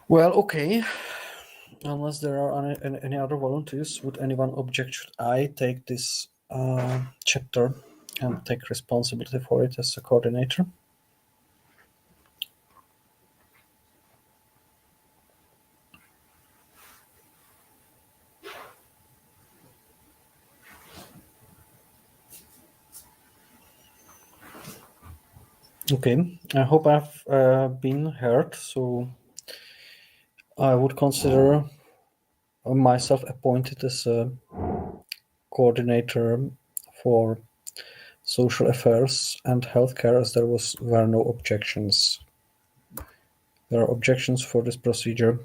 Well, okay. Unless there are any other volunteers, would anyone object? Should I take this chapter and take responsibility for it as a coordinator? Okay, I hope I've been heard. So I would consider myself appointed as a coordinator for social affairs and healthcare, as there were no objections. There are objections for this procedure.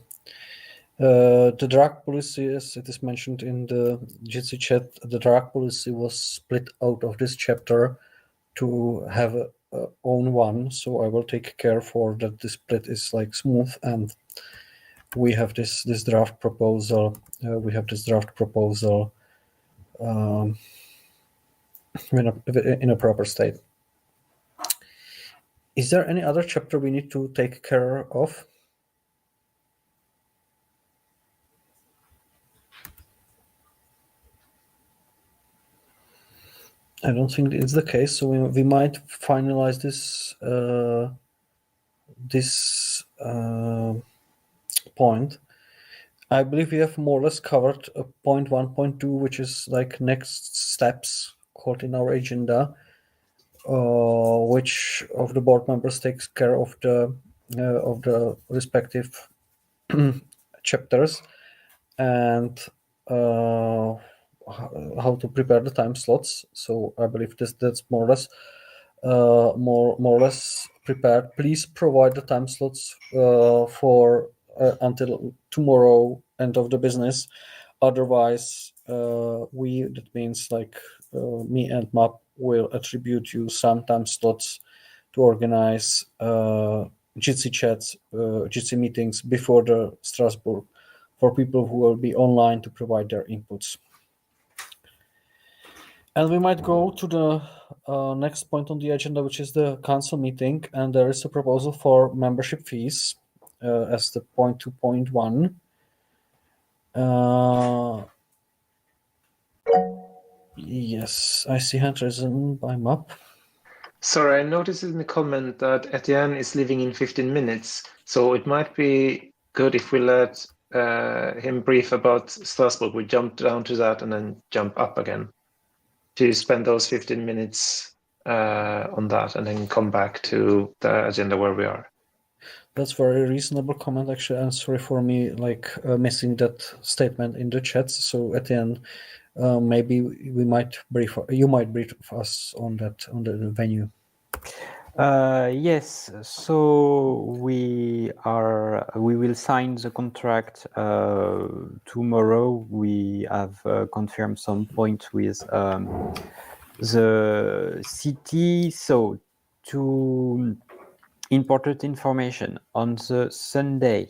The drug policy, as it is mentioned in the Jitsi chat, the drug policy was split out of this chapter to have a own one. So I will take care for that the split is like smooth, and we have this draft proposal. In a proper state. Is there any other chapter we need to take care of? I don't think it's the case, so we might finalize this point. I believe we have more or less covered point 1.2, which is like next steps called in our agenda, which of the board members takes care of the respective chapters and how to prepare the time slots. So I believe that's more or less prepared. Please provide the time slots for until tomorrow, end of the business. Otherwise, that means like me and MAP will attribute you some time slots to organize Jitsi chats, Jitsi meetings before the Strasbourg for people who will be online to provide their inputs. And we might go to the next point on the agenda, which is the council meeting. And there is a proposal for membership fees as the point 2.1. Yes, I see hand risen by MAP. Sorry, I noticed in the comment that Etienne is leaving in 15 minutes. So it might be good if we let him brief about Strasbourg. We jump down to that and then jump up again to spend those 15 minutes on that and then come back to the agenda where we are. That's very reasonable comment, actually. I'm sorry for me missing that statement in the chat. So at the end, maybe you might brief us on that, on the venue. Yes, so we will sign the contract tomorrow. We have confirmed some points with the city. So, to important information on the Saturday,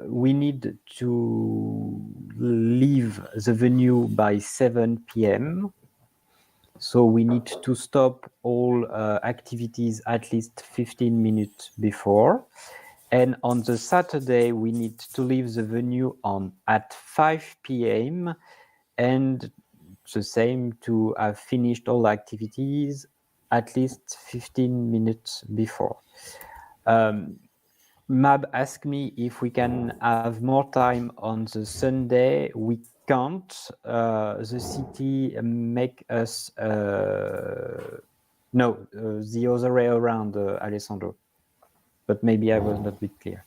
we need to leave the venue by 7 p.m. So we need to stop all activities at least 15 minutes before. And on the Saturday, we need to leave the venue at 5 p.m. and the same to have finished all activities at least 15 minutes before. Mab asked me if we can have more time on the Sunday. We can't. The city make us no, the other way around, Alessandro. But maybe I was not a bit clear.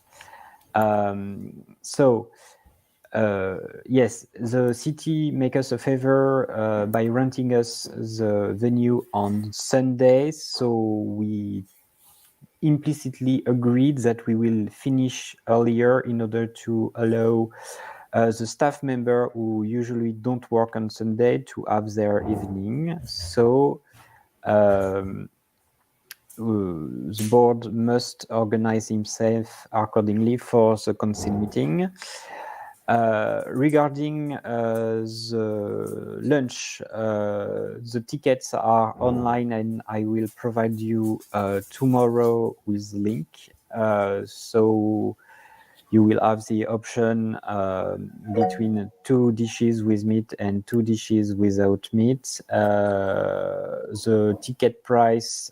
Yes, the city make us a favor by renting us the venue on Sundays. So we implicitly agreed that we will finish earlier in order to allow the staff member who usually don't work on Sunday to have their evening. So the board must organize himself accordingly for the council meeting. Regarding the lunch, the tickets are online and I will provide you tomorrow with the link. So you will have the option between 2 dishes with meat and 2 dishes without meat. The ticket price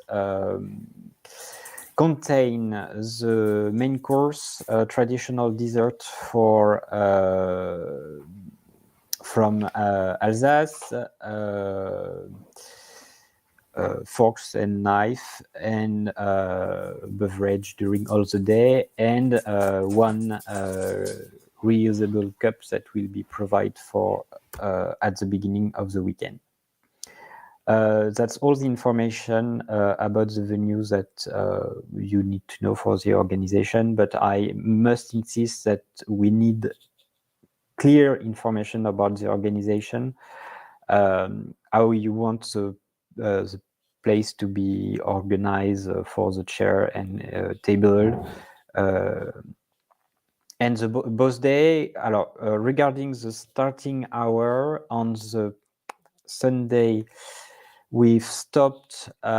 contain the main course, traditional dessert from Alsace, forks and knife, and beverage during all the day, and 1 reusable cup that will be provided for at the beginning of the weekend. That's all the information about the venues that you need to know for the organization, but I must insist that we need clear information about the organization, how you want the place to be organized for the chair and table. And the both day, regarding the starting hour on the Sunday, we've stopped 10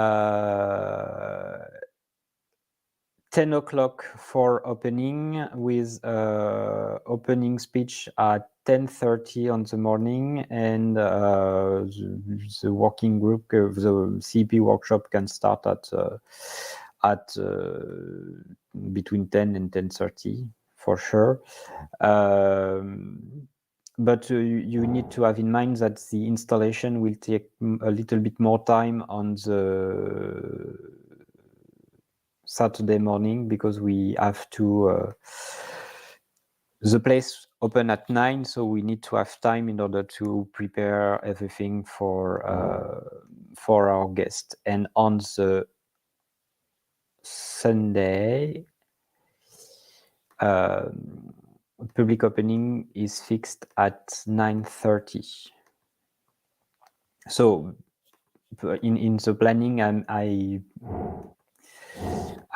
o'clock for opening, with opening speech at 10:30 on the morning, and the working group, the CP workshop, can start at between 10 and 10:30 for sure. But you need to have in mind that the installation will take a little bit more time on the Saturday morning, because we have to the place open at 9, so we need to have time in order to prepare everything for our guests. And on the Sunday, public opening is fixed at 9:30. So in the planning,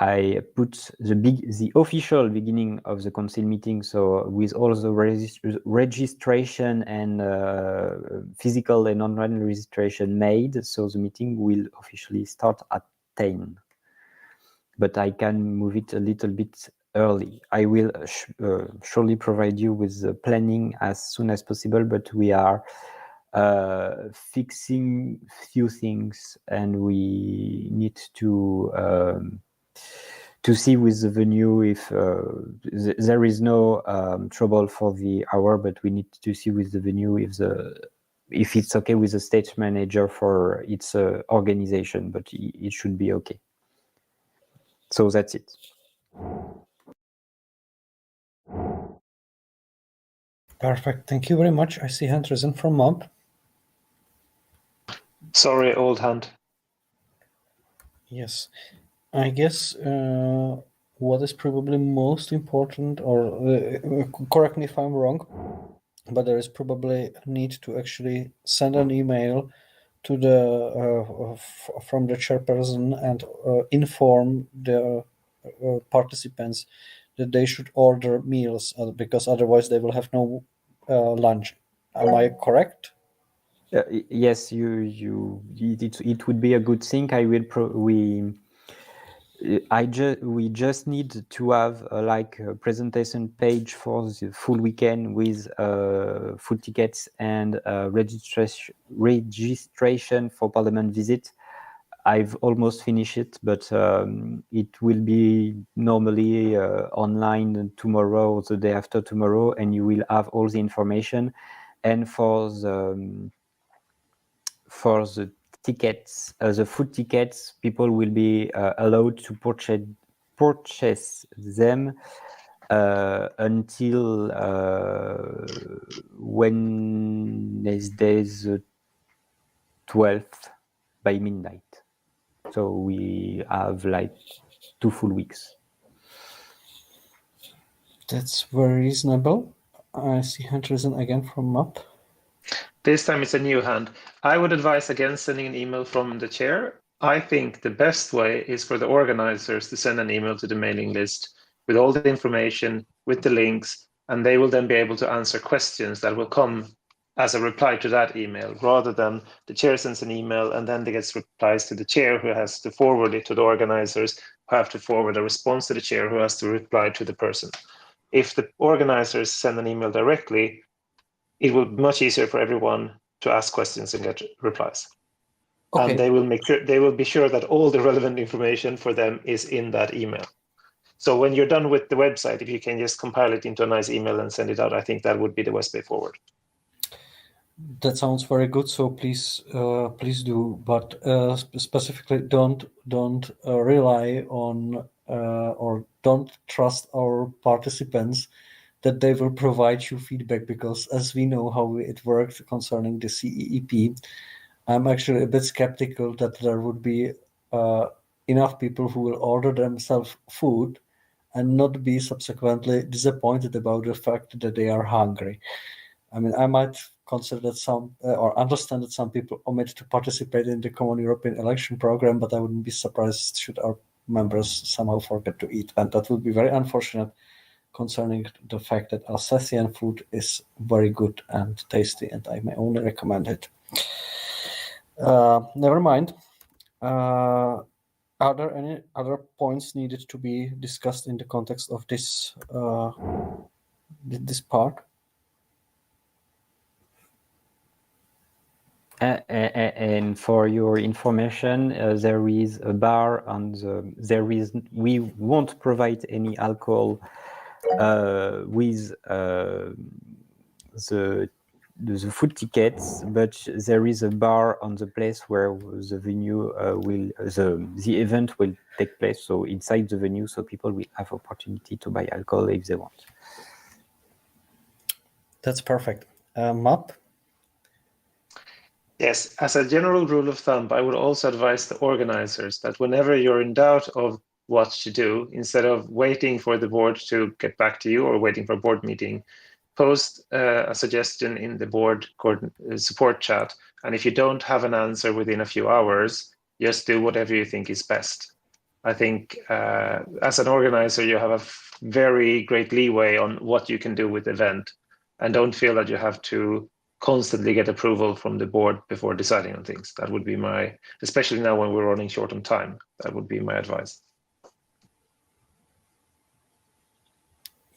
I put the official beginning of the council meeting, so with all the registration and physical and online registration made, so the meeting will officially start at 10. But I can move it a little bit early. I will surely provide you with the planning as soon as possible, but we are fixing few things, and we need to see with the venue if there is no trouble for the hour, but we need to see with the venue if it's okay with the stage manager for its organization, but it should be okay. So that's it. Perfect. Thank you very much. I see hand risen from Mob. Sorry, old hand. Yes, I guess what is probably most important, or correct me if I'm wrong, but there is probably a need to actually send an email to the from the chairperson and inform the participants that they should order meals because otherwise they will have no lunch. Am I correct? Yes, it would be a good thing. We just need to have like a presentation page for the full weekend with food tickets and registration for Parliament visit. I've almost finished it, but it will be normally online tomorrow or the day after tomorrow, and you will have all the information. And for the tickets, the food tickets, people will be allowed to purchase them until Wednesday the 12th by midnight. So we have like 2 full weeks. That's very reasonable. I see hand risen again from MAP. This time it's a new hand. I would advise against sending an email from the chair. I think the best way is for the organizers to send an email to the mailing list with all the information, with the links, and they will then be able to answer questions that will come as a reply to that email, rather than the chair sends an email and then they gets replies to the chair, who has to forward it to the organizers, who have to forward a response to the chair, who has to reply to the person. If the organizers send an email directly, it will be much easier for everyone to ask questions and get replies. Okay. And they will be sure that all the relevant information for them is in that email. So when you're done with the website, if you can just compile it into a nice email and send it out, I think that would be the best way forward. That sounds very good. So please do, but specifically don't rely on or don't trust our participants that they will provide you feedback, because as we know how it worked concerning the CEEP, I'm actually a bit skeptical that there would be enough people who will order themselves food and not be subsequently disappointed about the fact that they are hungry. I mean, I might consider that some or understand that some people omit to participate in the Common European Election Program, but I wouldn't be surprised should our members somehow forget to eat, and that would be very unfortunate, concerning the fact that Alsatian food is very good and tasty, and I may only recommend it. Never mind. Are there any other points needed to be discussed in the context of this this part? And for your information, there is a bar and we won't provide any alcohol with the food tickets, but there is a bar on the place where the venue the event will take place. So inside the venue, so people will have opportunity to buy alcohol if they want. That's perfect. MAP? Yes, as a general rule of thumb, I would also advise the organizers that whenever you're in doubt of what to do, instead of waiting for the board to get back to you or waiting for a board meeting, post a suggestion in the board support chat. And if you don't have an answer within a few hours, just do whatever you think is best. I think as an organizer, you have a very great leeway on what you can do with the event, and don't feel that you have to constantly get approval from the board before deciding on things. That would be my, especially now when we're running short on time, that would be my advice.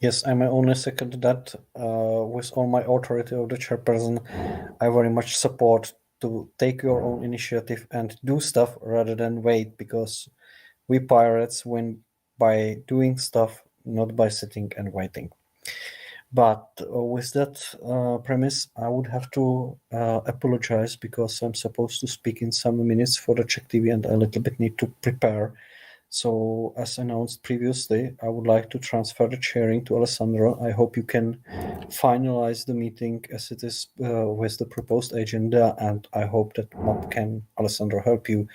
Yes, I may only second that. With all my authority of the chairperson, I very much support to take your own initiative and do stuff rather than wait, because we pirates win by doing stuff, not by sitting and waiting. But with that premise, I would have to apologize, because I'm supposed to speak in some minutes for the Czech TV and I a little bit need to prepare. So, as announced previously, I would like to transfer the chairing to Alessandro. I hope you can finalize the meeting as it is with the proposed agenda, and I hope that MAP can, Alessandro, help you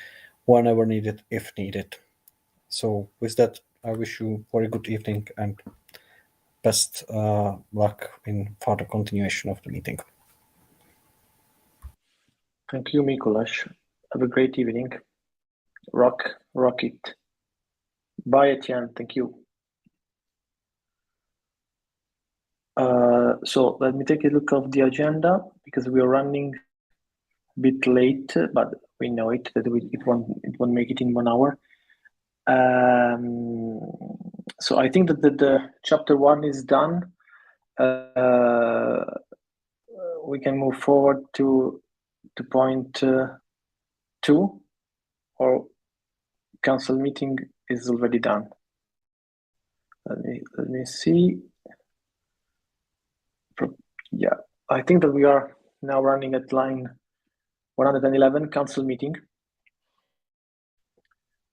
whenever needed, if needed. So, with that, I wish you a very good evening and best luck in further continuation of the meeting. Thank you, Mikuláš. Have a great evening. Rock it. Bye, Etienne. Thank you. So let me take a look of the agenda because we are running a bit late, but we know it that it won't make it in 1 hour. So I think that the chapter 1 is done. We can move forward to point 2, or council meeting is already done. Let me see. Yeah, I think that we are now running at line 111, council meeting.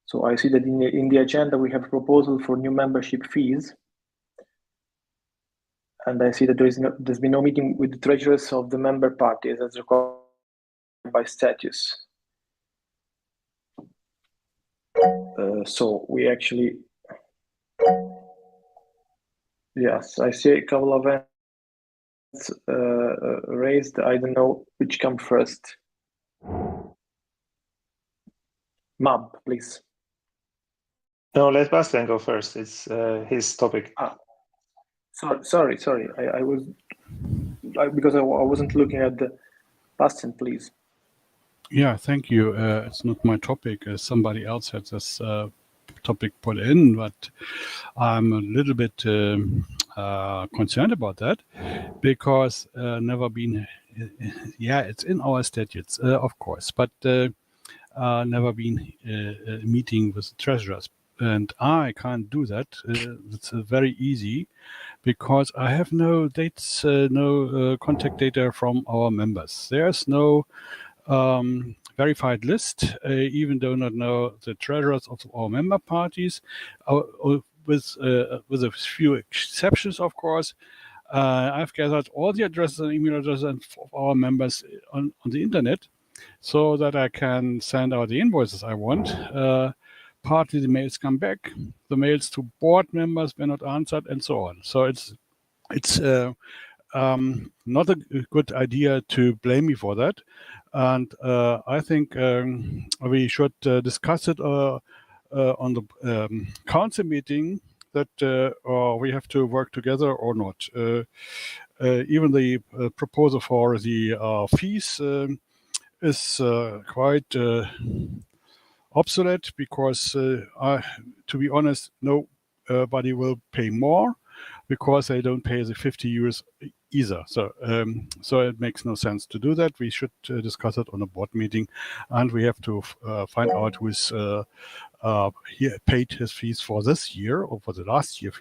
So I see that in the agenda we have a proposal for new membership fees, and I see that there's been no meeting with the treasurers of the member parties as required by statutes. So we actually, yes, I see a couple of hands raised. I don't know which come first. Mab, please. No, let Bastian go first. It's his topic. Sorry. I was because I wasn't looking at the Bastian, please. Yeah, thank you. It's not my topic. Somebody else had this topic put in, but I'm a little bit concerned about that because never been. Yeah, it's in our statutes, of course, but never been a meeting with the treasurers, and I can't do that. It's very easy because I have no dates, no contact data from our members. There's no verified list, even though not know the treasurers of our member parties, with a few exceptions, of course. I've gathered all the addresses and email addresses of our members on the internet, so that I can send out the invoices I want. Partly the mails come back, the mails to board members were not answered, and so on. So it's not a good idea to blame me for that. And I think we should discuss it on the council meeting, that we have to work together or not. Even the proposal for the fees is quite obsolete because, to be honest, nobody will pay more because they don't pay the 50 euros either. So it makes no sense to do that. We should discuss it on a board meeting, and we have to find out who's paid his fees for this year or for the last year.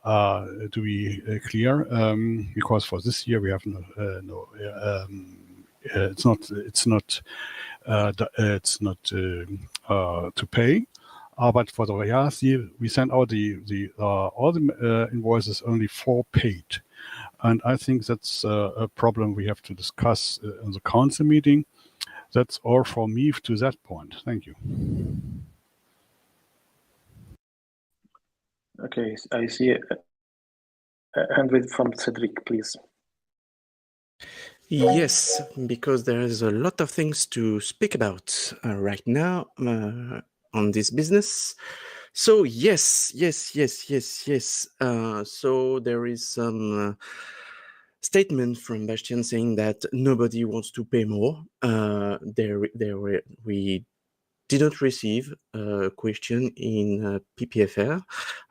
To be clear, because for this year we have it's not to pay. But for the last year, we sent out all the invoices only for paid, and I think that's a problem we have to discuss in the council meeting. That's all from me to that point. Thank you. Okay, I see a hand with from Cedric, please. Yes, because there is a lot of things to speak about right now on this business. So yes. So there is some statement from Bastian saying that nobody wants to pay more. We didn't receive a question in PPFR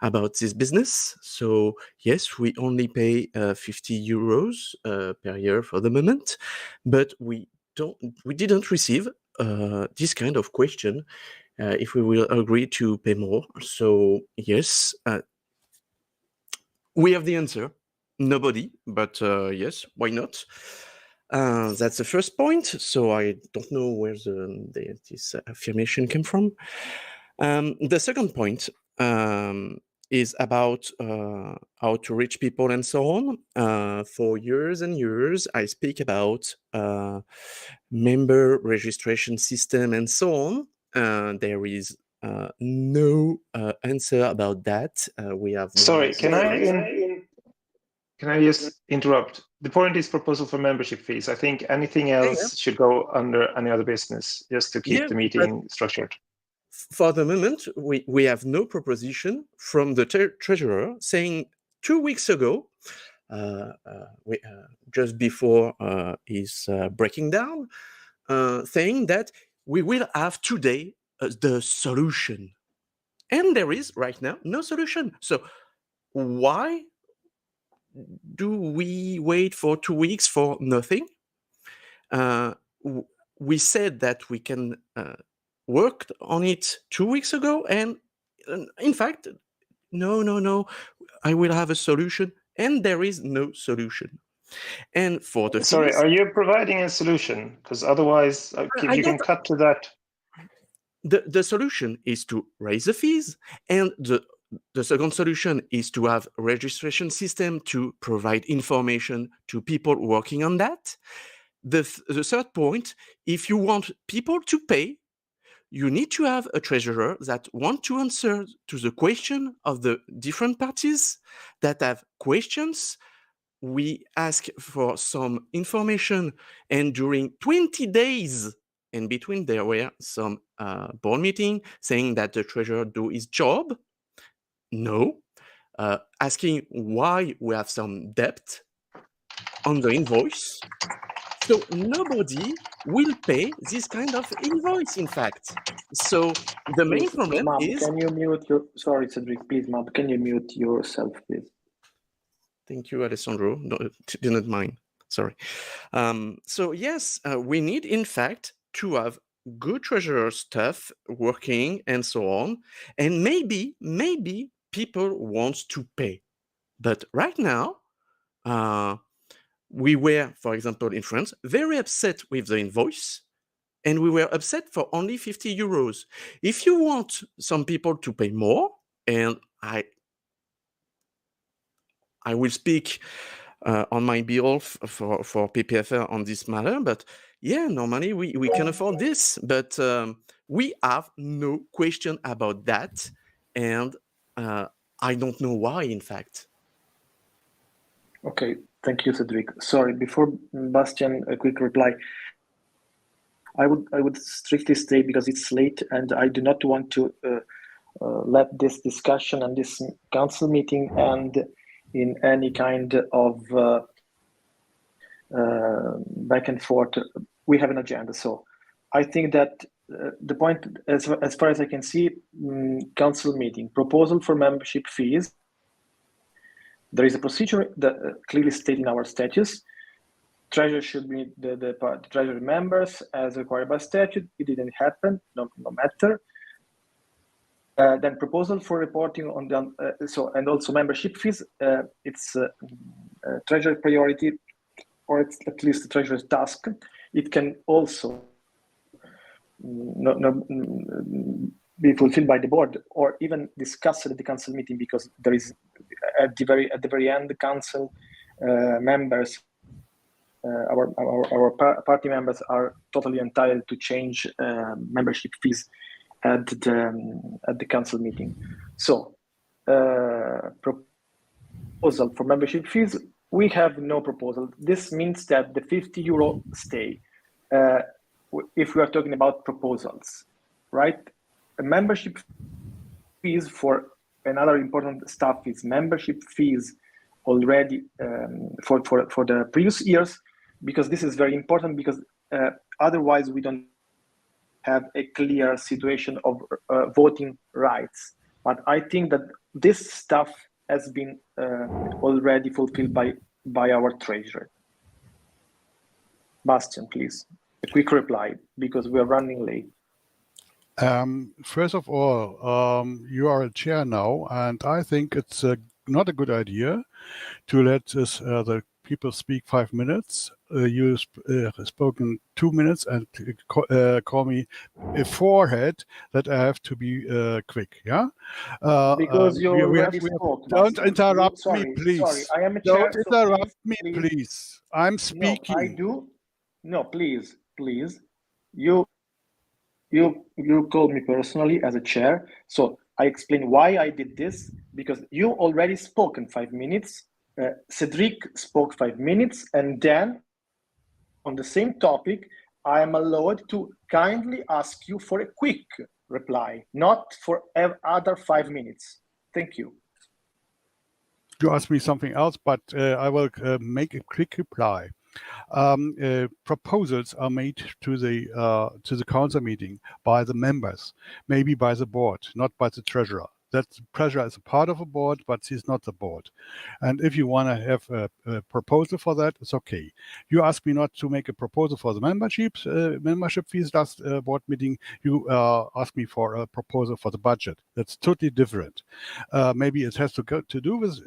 about this business. So yes, we only pay 50 euros per year for the moment, but we didn't receive this kind of question if we will agree to pay more. So yes, we have the answer. Nobody, but yes, why not? That's the first point. So I don't know where this affirmation came from. The second point is about how to reach people and so on. For years and years, I speak about member registration system and so on. There is no answer about that. We have Sorry, can I just interrupt? The point is proposal for membership fees. I think anything else should go under any other business, just to keep the meeting structured. For the moment, we have no proposition from the treasurer saying 2 weeks ago, just before his breaking down, saying that we will have today the solution. And there is right now no solution. So why do we wait for 2 weeks for nothing? We said that we can work on it 2 weeks ago, and in fact, no, I will have a solution, and there is no solution. And for the Sorry, fees, are you providing a solution? Because otherwise, you can cut to that. The solution is to raise the fees, and the second solution is to have a registration system to provide information to people working on that. The third point, if you want people to pay, you need to have a treasurer that want to answer to the question of the different parties that have questions. We ask for some information, and during 20 days in between, there were some board meeting saying that the treasurer do his job. No. Asking why we have some debt on the invoice. So nobody will pay this kind of invoice, in fact. So the main problem is... Can you mute your... Sorry, Cedric, please, Mom, can you mute yourself, please? Thank you, Alessandro. No, didn't mind. Sorry. So yes, we need, in fact, to have good treasurer staff working and so on. And maybe people want to pay. But right now, we were, for example, in France, very upset with the invoice, and we were upset for only 50 euros. If you want some people to pay more, and I will speak on my behalf for PPFR on this matter, but yeah, normally we can afford this, but we have no question about that, and I don't know why, in fact. Okay, thank you, Cedric. Sorry, before Bastian, a quick reply. I would strictly stay because it's late, and I do not want to let this discussion and this council meeting end in any kind of back and forth. We have an agenda, so I think that the point, as far as I can see, council meeting proposal for membership fees. There is a procedure that clearly stated in our statutes. Treasurer should be the treasury members as required by statute. It didn't happen, no matter. Then proposal for reporting on the and also membership fees. It's treasury priority, or it's at least the treasurer's task. It can also be fulfilled by the board, or even discussed at the council meeting, because there is at the very end, the council members, our party members are totally entitled to change membership fees at the council meeting. So proposal for membership fees, we have no proposal. This means that the 50 euro stay, if we are talking about proposals, right? A membership fees for another important stuff is membership fees already for the previous years, because this is very important, because otherwise we don't have a clear situation of voting rights. But I think that this stuff has been already fulfilled by our treasurer. Bastian, please, a quick reply, because we are running late. First of all, you are a chair now, and I think it's not a good idea to let the people speak 5 minutes. You've spoken 2 minutes and call me a forehead that I have to be quick. Yeah. Because you already spoke. Don't Massimo. interrupt me, Sorry, please. sorry. I am a Don't chair, so interrupt me, please. please. I'm No, speaking. I do. No, please. You called me personally as a chair, so I explain why I did this, because you already spoke in 5 minutes. Cedric spoke 5 minutes, and then on the same topic, I am allowed to kindly ask you for a quick reply, not for other 5 minutes. Thank you. You asked me something else, but I will make a quick reply. Proposals are made to the council meeting by the members, maybe by the board, not by the treasurer. That treasurer is a part of a board, but she's not the board. And if you want to have a proposal for that, it's okay. You asked me not to make a proposal for the membership fees last board meeting. You asked me for a proposal for the budget. That's totally different. Maybe it has to do with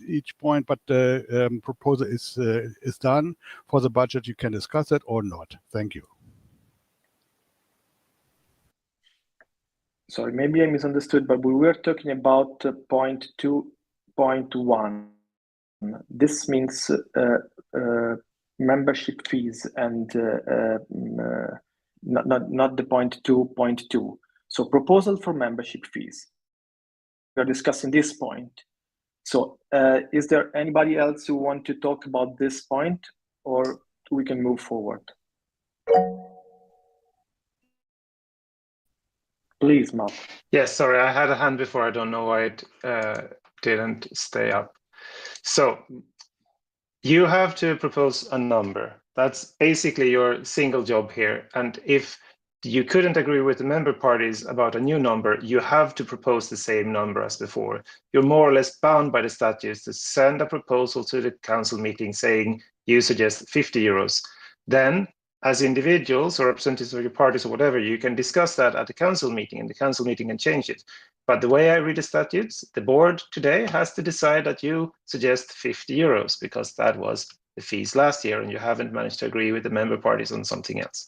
each point, but the proposal is done for the budget. You can discuss it or not. Thank you. Sorry, maybe I misunderstood, but we were talking about point 2.1. This means membership fees and not the point 2.2. So proposal for membership fees. We are discussing this point. So is there anybody else who want to talk about this point, or we can move forward? Please, Matt. Yes, sorry, I had a hand before. I don't know why it didn't stay up. So you have to propose a number. That's basically your single job here. And if you couldn't agree with the member parties about a new number, you have to propose the same number as before. You're more or less bound by the statutes to send a proposal to the council meeting saying you suggest 50 euros. Then, as individuals or representatives of your parties or whatever, you can discuss that at the council meeting, and the council meeting can change it. But the way I read the statutes, the board today has to decide that you suggest 50 euros because that was the fees last year and you haven't managed to agree with the member parties on something else.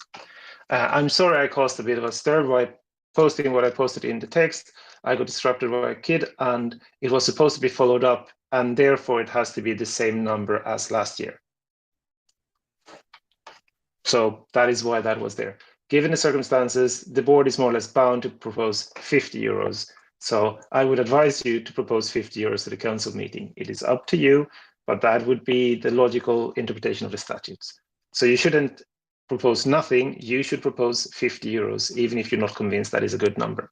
I'm sorry I caused a bit of a stir by posting what I posted in the text. I got disrupted by a kid and it was supposed to be followed up, and therefore it has to be the same number as last year. So that is why that was there. Given the circumstances, the board is more or less bound to propose 50 euros. So I would advise you to propose 50 euros to the council meeting. It is up to you, but that would be the logical interpretation of the statutes. So you shouldn't propose nothing. You should propose 50 euros, even if you're not convinced that is a good number.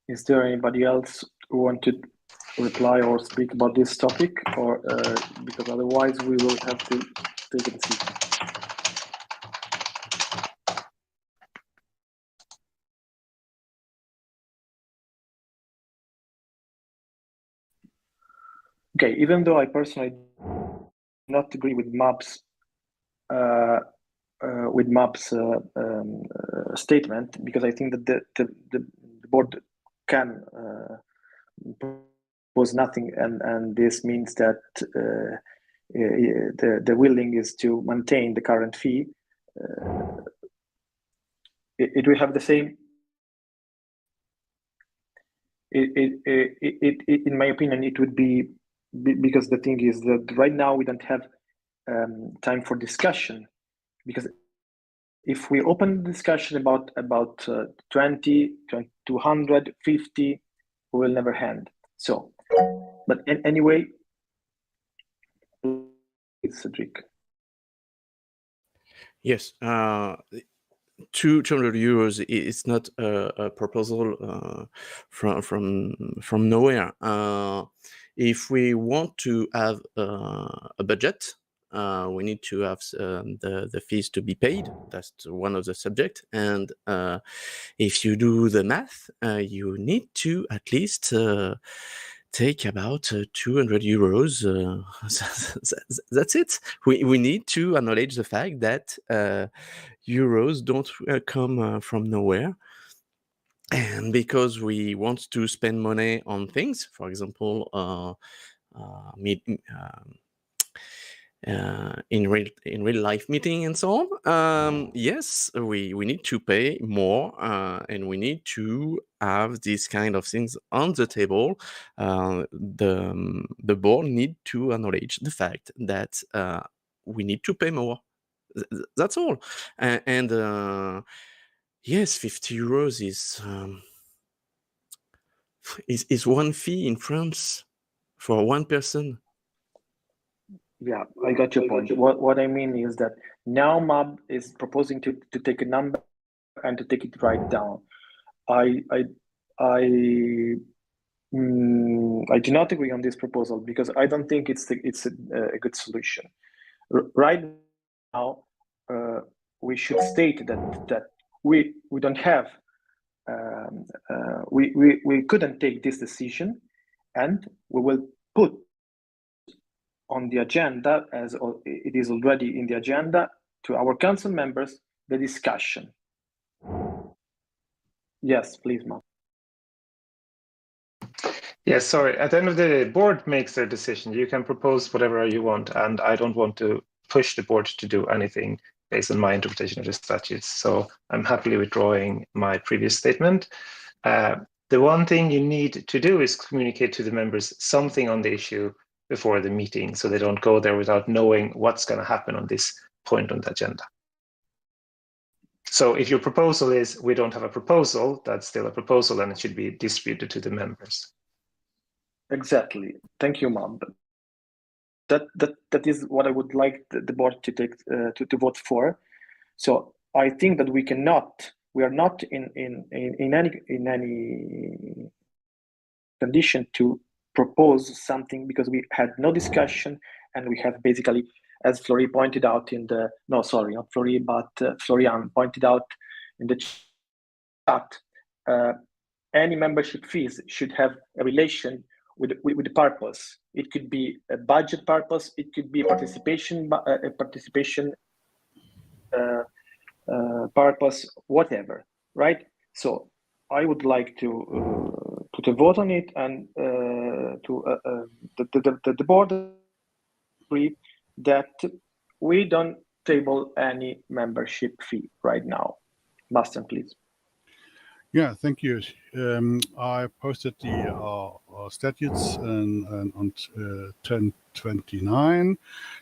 Is there anybody else who want to reply or speak about this topic, or because otherwise we will have to take a decision? Okay, even though I personally not agree with MAP's statement, because I think that the board can propose nothing, and this means that the willing is to maintain the current fee. It will have the same. In my opinion, it would be, because the thing is that right now we don't have time for discussion, because if we open discussion about 20, 250, we will never end. So, but anyway, it's Cedric. Yes, 200 euros is not a proposal from nowhere. If we want to have a budget, we need to have the fees to be paid. That's one of the subject. And if you do the math, you need to at least take about 200 euros. That's it. We need to acknowledge the fact that euros don't come from nowhere. and because we want to spend money on things, for example, in real life meeting and so on, yes, we need to pay more, and we need to have these kind of things on the table. The board need to acknowledge the fact that we need to pay more. That's all. And yes, 50 euros is one fee in France for one person. Yeah, I got your point. What I mean is that now MAB is proposing to take a number and to take it right down. I do not agree on this proposal because I don't think it's a good solution. Right now, we should state that we don't have we couldn't take this decision, and we will put on the agenda, as it is already in the agenda, to our council members, the discussion. Yes, please, Mark. Yes, sorry. At the end of the day, the board makes their decision. You can propose whatever you want, and I don't want to push the board to do anything based on my interpretation of the statutes. So I'm happily withdrawing my previous statement. The one thing you need to do is communicate to the members something on the issue before the meeting, so they don't go there without knowing what's going to happen on this point on the agenda. So if your proposal is we don't have a proposal, that's still a proposal and it should be distributed to the members. Exactly. Thank you, Mom. That is what I would like the board to take to vote for. So I think that we are not in any condition to propose something because we had no discussion, and we have basically, as Flori pointed out in the Florian pointed out in the chat, any membership fees should have a relation with the purpose. It could be a budget purpose, it could be a participation purpose, whatever, right? So I would like to put a vote on it, and the board agree that we don't table any membership fee right now. Bastian, please. Yeah, thank you. I posted the statutes on 1029.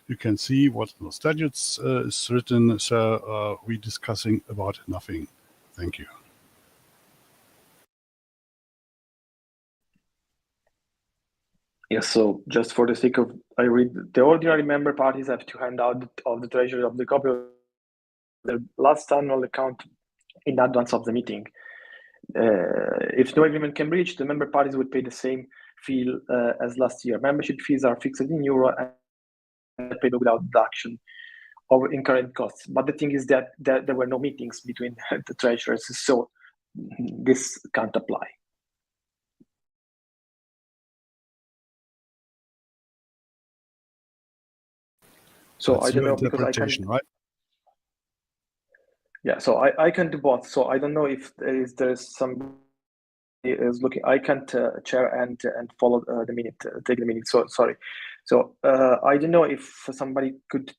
You can see what the statutes is written. So we're discussing about nothing. Thank you. Yes, so just for the sake of, I read, the ordinary member parties have to hand out of the treasury of the copy of the last annual account in advance of the meeting. If no agreement can be reached, the member parties would pay the same fee as last year. Membership fees are fixed in euro and paid without deduction of incurrent costs. But the thing is that there were no meetings between the treasurers, so this can't apply. So that's I don't know, because I can, right? Yeah, so I can do both. So I don't know if there's some is looking. I can't chair and follow the minute, take the minute. So sorry. So I don't know if somebody could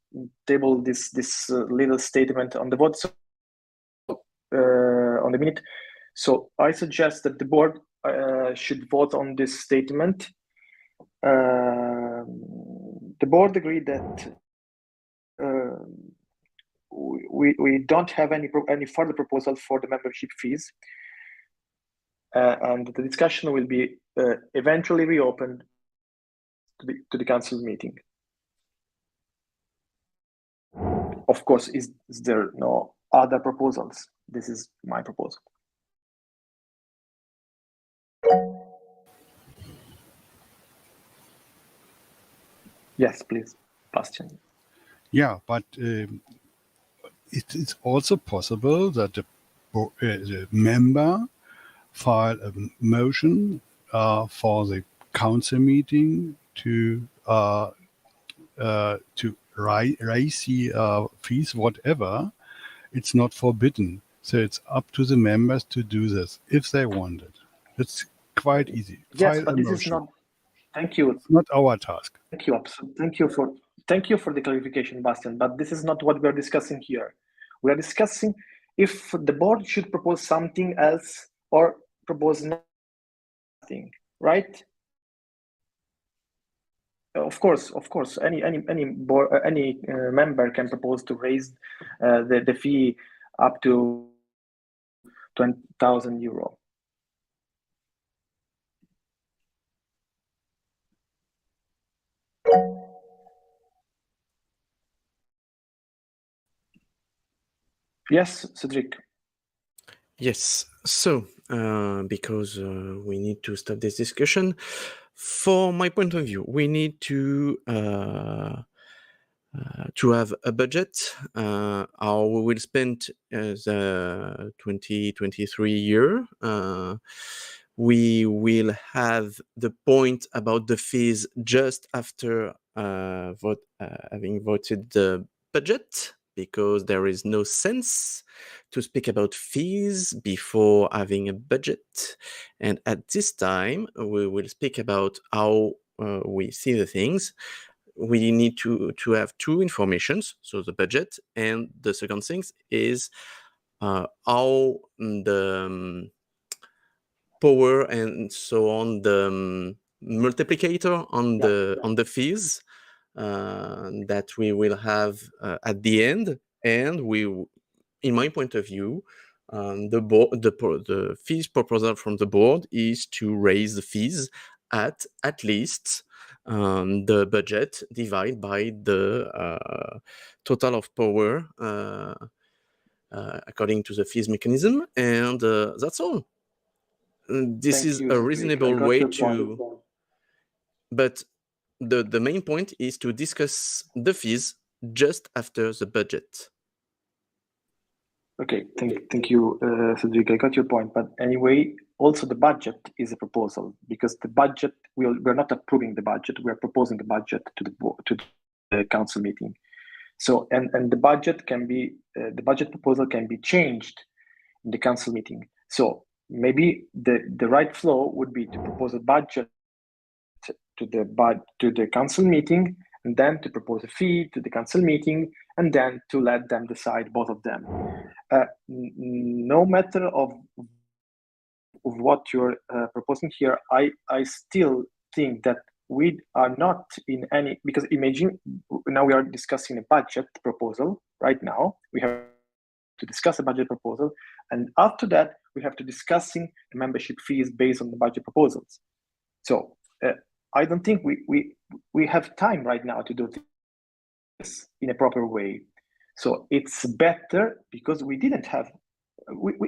table this little statement on the vote, so, on the minute. So I suggest that the board should vote on this statement. The board agreed that we don't have any further proposal for the membership fees, and the discussion will be eventually reopened to the council meeting. Of course, is there no other proposals? This is my proposal. Yes, please, Bastian. Yeah, but it is also possible that the member file a motion for the council meeting to raise the fees, whatever. It's not forbidden. So it's up to the members to do this if they want it. It's quite easy. Yes, File but a this is motion. not. Thank you. It's not our task. Thank you. Thank you for the clarification, Bastian. But this is not what we are discussing here. We are discussing if the board should propose something else or propose nothing, right? Of course, any board, any member can propose to raise the fee up to 20,000 euro. Yes, Cedric. Yes. So, because we need to stop this discussion, for my point of view, we need to have a budget. How we will spend the 2023 year. We will have the point about the fees just after having voted the budget, because there is no sense to speak about fees before having a budget. And at this time, we will speak about how we see the things. We need to have two informations, so the budget, and the second thing is how the power and so on, the multiplicator on the fees that we will have at the end. And we, in my point of view, the fees proposal from the board is to raise the fees at least the budget divided by the total of power according to the fees mechanism, and that's all. This Thank is you, a Cedric. reasonable I got way your to, point. but the main point is to discuss the fees just after the budget. Okay, thank you, Cedric. I got your point. But anyway, also the budget is a proposal, because the budget, we're not approving the budget. We are proposing the budget to the council meeting. So and the budget can be the budget proposal can be changed in the council meeting. So maybe the right flow would be to propose a budget to the council meeting, and then to propose a fee to the council meeting, and then to let them decide, both of them. No matter of what you're proposing here, I still think that we are not in any, because imagine now we are discussing a budget proposal right now. We have to discuss a budget proposal, and after that we have to discussing the membership fees based on the budget proposals. So I don't think we have time right now to do this in a proper way. So it's better, because we didn't have,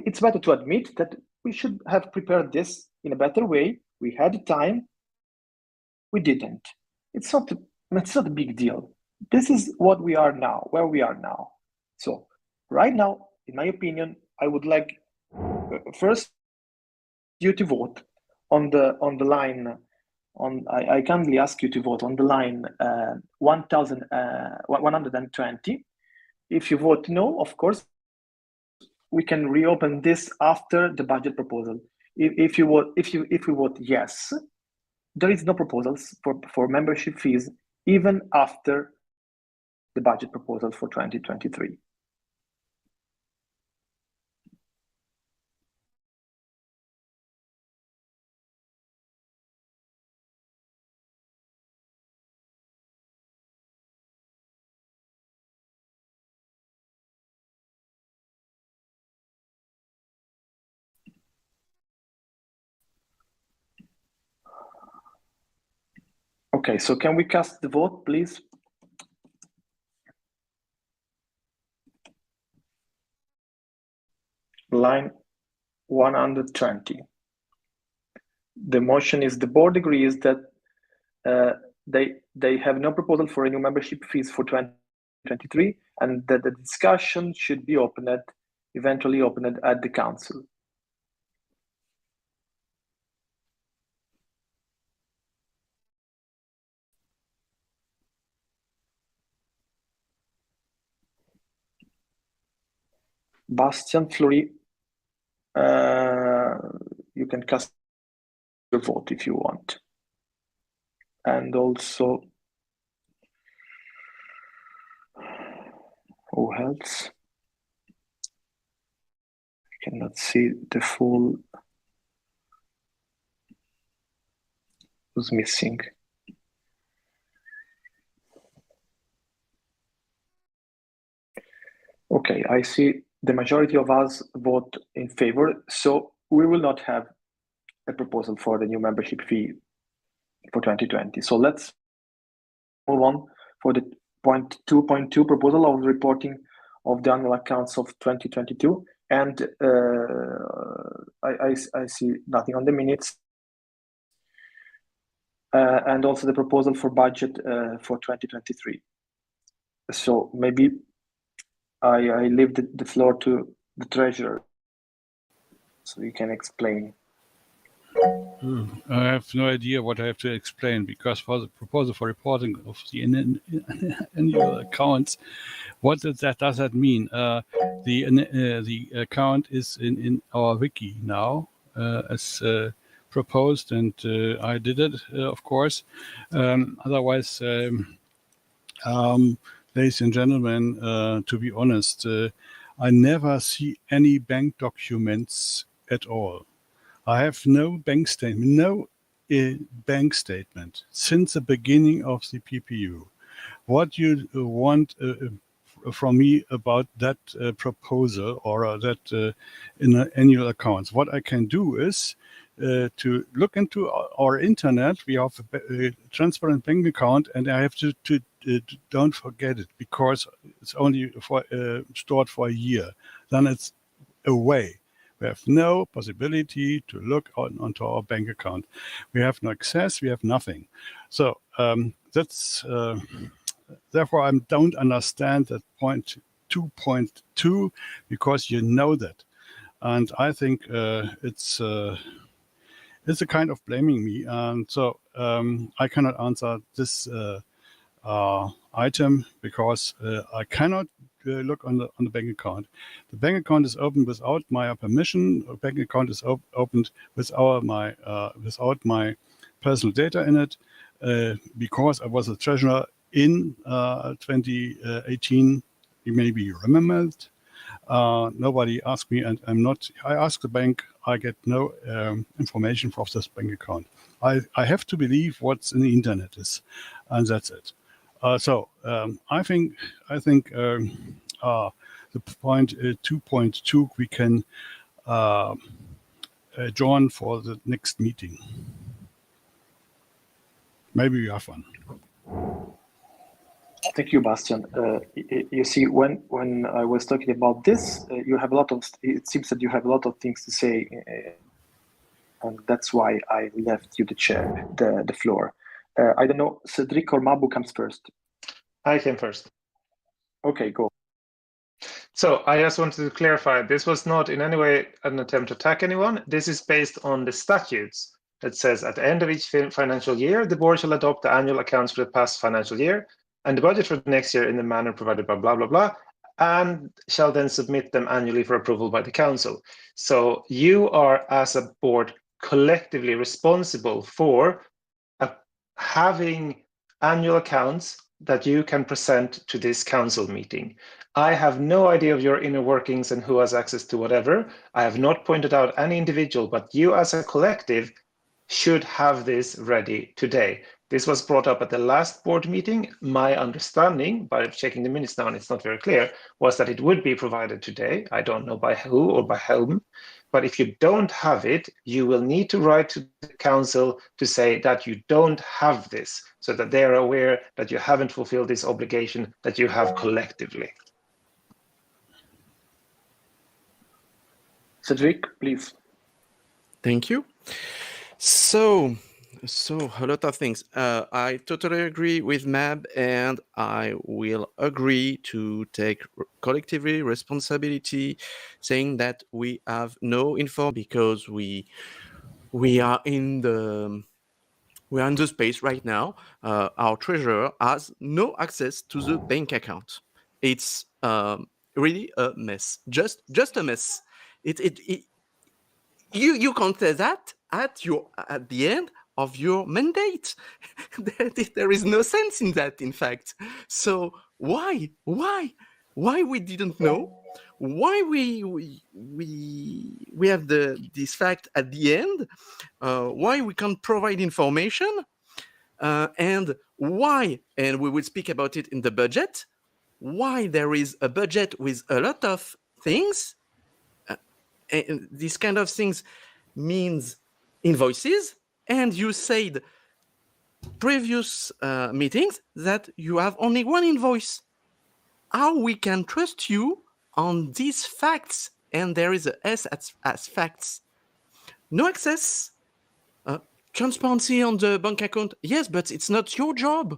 it's better to admit that we should have prepared this in a better way. We had time, we didn't. It's not a big deal. This is what we are now, where we are now. So right now, in my opinion, I would like first you to vote on the line. I kindly ask you to vote on the line 120. If you vote no, of course, we can reopen this after the budget proposal. If we vote yes, there is no proposals for membership fees even after the budget proposal for 2023. Okay, so can we cast the vote, please? Line 120. The motion is the board agrees that they have no proposal for any membership fees for 2023, and that the discussion should be eventually opened at the council. Bastian, Fleury, you can cast your vote if you want. And also, who else? I cannot see the full. Who's missing? Okay, I see the majority of us vote in favor, so we will not have a proposal for the new membership fee for 2020. So let's move on for the point 2.2 proposal of reporting of the annual accounts of 2022. And I see nothing on the minutes. And also the proposal for budget for 2023. So maybe I leave the floor to the treasurer, so you can explain. I have no idea what I have to explain, because for the proposal for reporting of the annual accounts, what does that mean? The account is in our wiki now, as proposed, and I did it, of course. Otherwise, ladies and gentlemen, to be honest, I never see any bank documents at all. I have no bank statement, bank statement since the beginning of the PPU. What you want from me about that proposal or that in the annual accounts? What I can do is to look into our internet. We have a transparent bank account, and I have to don't forget it, because it's only for stored for a year. Then it's away. We have no possibility to look onto our bank account. We have no access. We have nothing. So that's therefore I don't understand that point 2.2, because you know that, and I think it's a kind of blaming me, and so I cannot answer this item, because I cannot look on the bank account. The bank account is open without my permission. A bank account is opened without my personal data in it, because I was a treasurer in 2018. Maybe you remember it. Nobody asked me, and I asked the bank. I get no information from this bank account. I have to believe what's in the internet is, and that's it. So I think the point 2.2 we can join for the next meeting. Maybe you have one. Thank you, Bastian. You see, when I was talking about this, you have a lot of. It seems that you have a lot of things to say, and that's why I left you the floor. I don't know, Cedric or Mabu comes first. I came first. Okay, go. So I just wanted to clarify, this was not in any way an attempt to attack anyone. This is based on the statutes that says at the end of each financial year, the board shall adopt the annual accounts for the past financial year and the budget for the next year in the manner provided by blah, blah, blah, and shall then submit them annually for approval by the council. So you are, as a board, collectively responsible for having annual accounts that you can present to this council meeting. I have no idea of your inner workings and who has access to whatever. I have not pointed out any individual, but you as a collective should have this ready today. This was brought up at the last board meeting. My understanding, by checking the minutes now, and it's not very clear, was that it would be provided today. I don't know by who or by whom. But if you don't have it, you will need to write to the council to say that you don't have this, so that they are aware that you haven't fulfilled this obligation that you have collectively. Cedric, please. Thank you. So a lot of things. I totally agree with Mab, and I will agree to take collectively responsibility, saying that we have no info because we are in the space right now. Our treasurer has no access to the bank account. It's really a mess. Just a mess. You can't say that at the end of your mandate. There is no sense in that, in fact. So why we didn't know? Why we have this fact at the end? Why we can't provide information? And why? And we will speak about it in the budget. Why there is a budget with a lot of things? And this kind of things means invoices, and you said previous meetings that you have only one invoice. How we can trust you on these facts? And there is a S as facts. No access, transparency on the bank account. Yes, but it's not your job.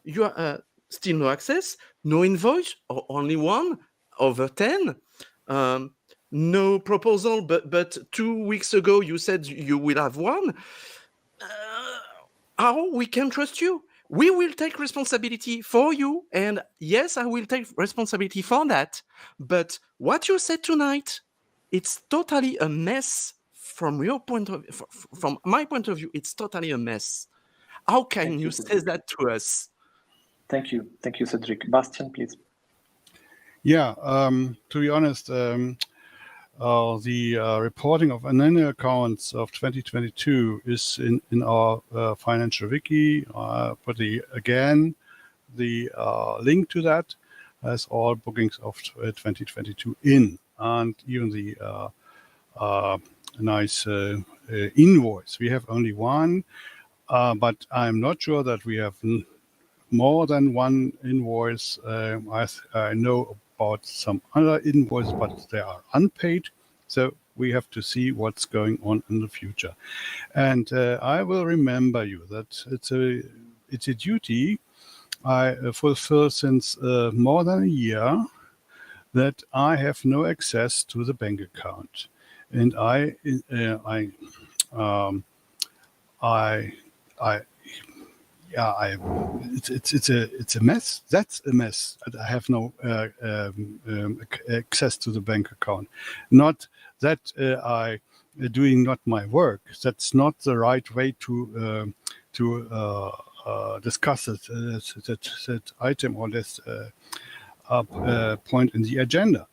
You are still no access, no invoice, or only one over 10. No proposal, but 2 weeks ago you said you will have one. How we can trust you? We will take responsibility for you, and yes, I will take responsibility for that. But what you said tonight, it's totally a mess from your point of from my point of view. It's totally a mess. How can you say that to us? Thank you, Cedric. Bastian, please. Yeah, to be honest, the reporting of annual accounts of 2022 is in our financial wiki. Put the link to that has all bookings of 2022 in, and even the nice invoice. We have only one, but I'm not sure that we have more than one invoice. I know about some other invoices, but they are unpaid. So we have to see what's going on in the future. And I will remember you that it's a duty I fulfill since more than a year, that I have no access to the bank account, and it's a mess. That's a mess. I have no access to the bank account. Not that I doing not my work. That's not the right way to discuss that item or this point in the agenda.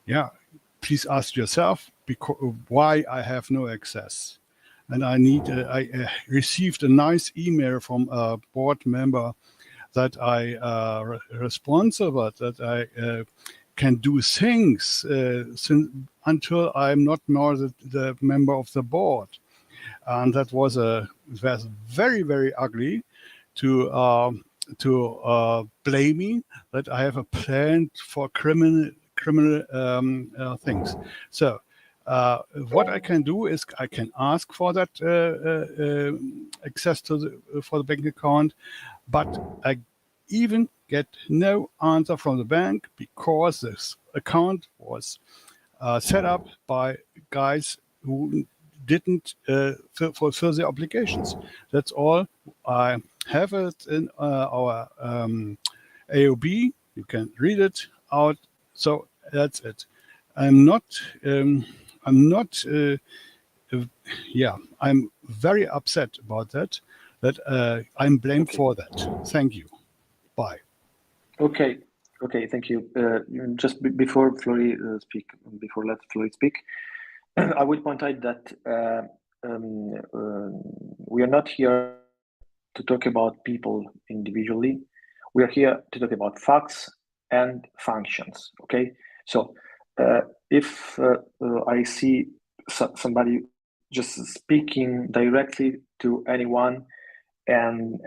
Yeah, please ask yourself why I have no access. And I received a nice email from a board member that I responsible, that I can do things until I'm not more the member of the board. And that was very, very ugly to blame me that I have a plan for criminal things. So what I can do is I can ask for that access to for the bank account, but I even get no answer from the bank because this account was set up by guys who didn't fulfill their obligations. That's all. I have it in our AOB. You can read it out. So that's it. I'm very upset about that I'm blamed for that. Thank you. Bye. Okay, thank you. Just before Flory let Flory speak, I would point out that we are not here to talk about people individually. We are here to talk about facts and functions. Okay, so if I see somebody just speaking directly to anyone and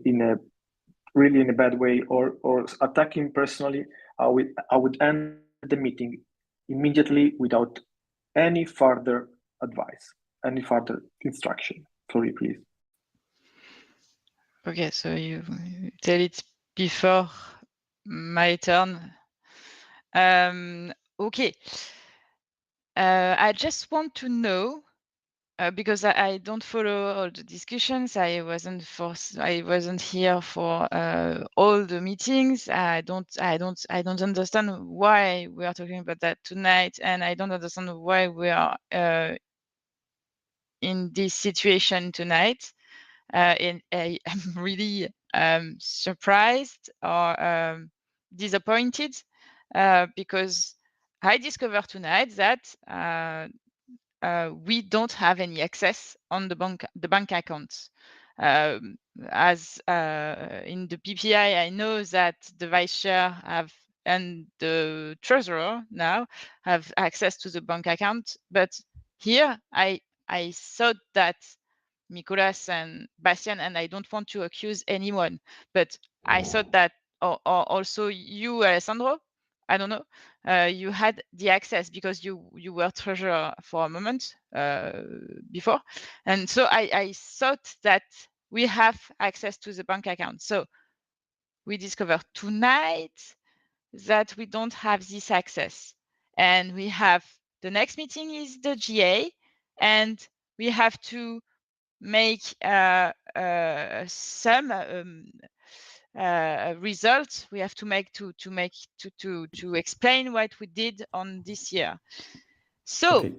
in a bad way or attacking personally, I would end the meeting immediately without any further advice, any further instruction. Sorry, please. Okay, so you tell it before my turn. Okay. I just want to know because I don't follow all the discussions. I wasn't here for all the meetings. I don't understand why we are talking about that tonight, and I don't understand why we are in this situation tonight. And I am really surprised or disappointed because I discovered tonight that we don't have any access on the bank accounts. As in the PPI, I know that the vice chair and the treasurer now have access to the bank account, but here I thought that Nicolas and Bastian, and I don't want to accuse anyone, but I thought that, or also you, Alessandro, I don't know, you had the access because you were treasurer for a moment before, and so I thought that we have access to the bank account. So we discovered tonight that we don't have this access, and we have the next meeting is the GA, and we have to make some results we have to make to explain what we did on this year. So Okay.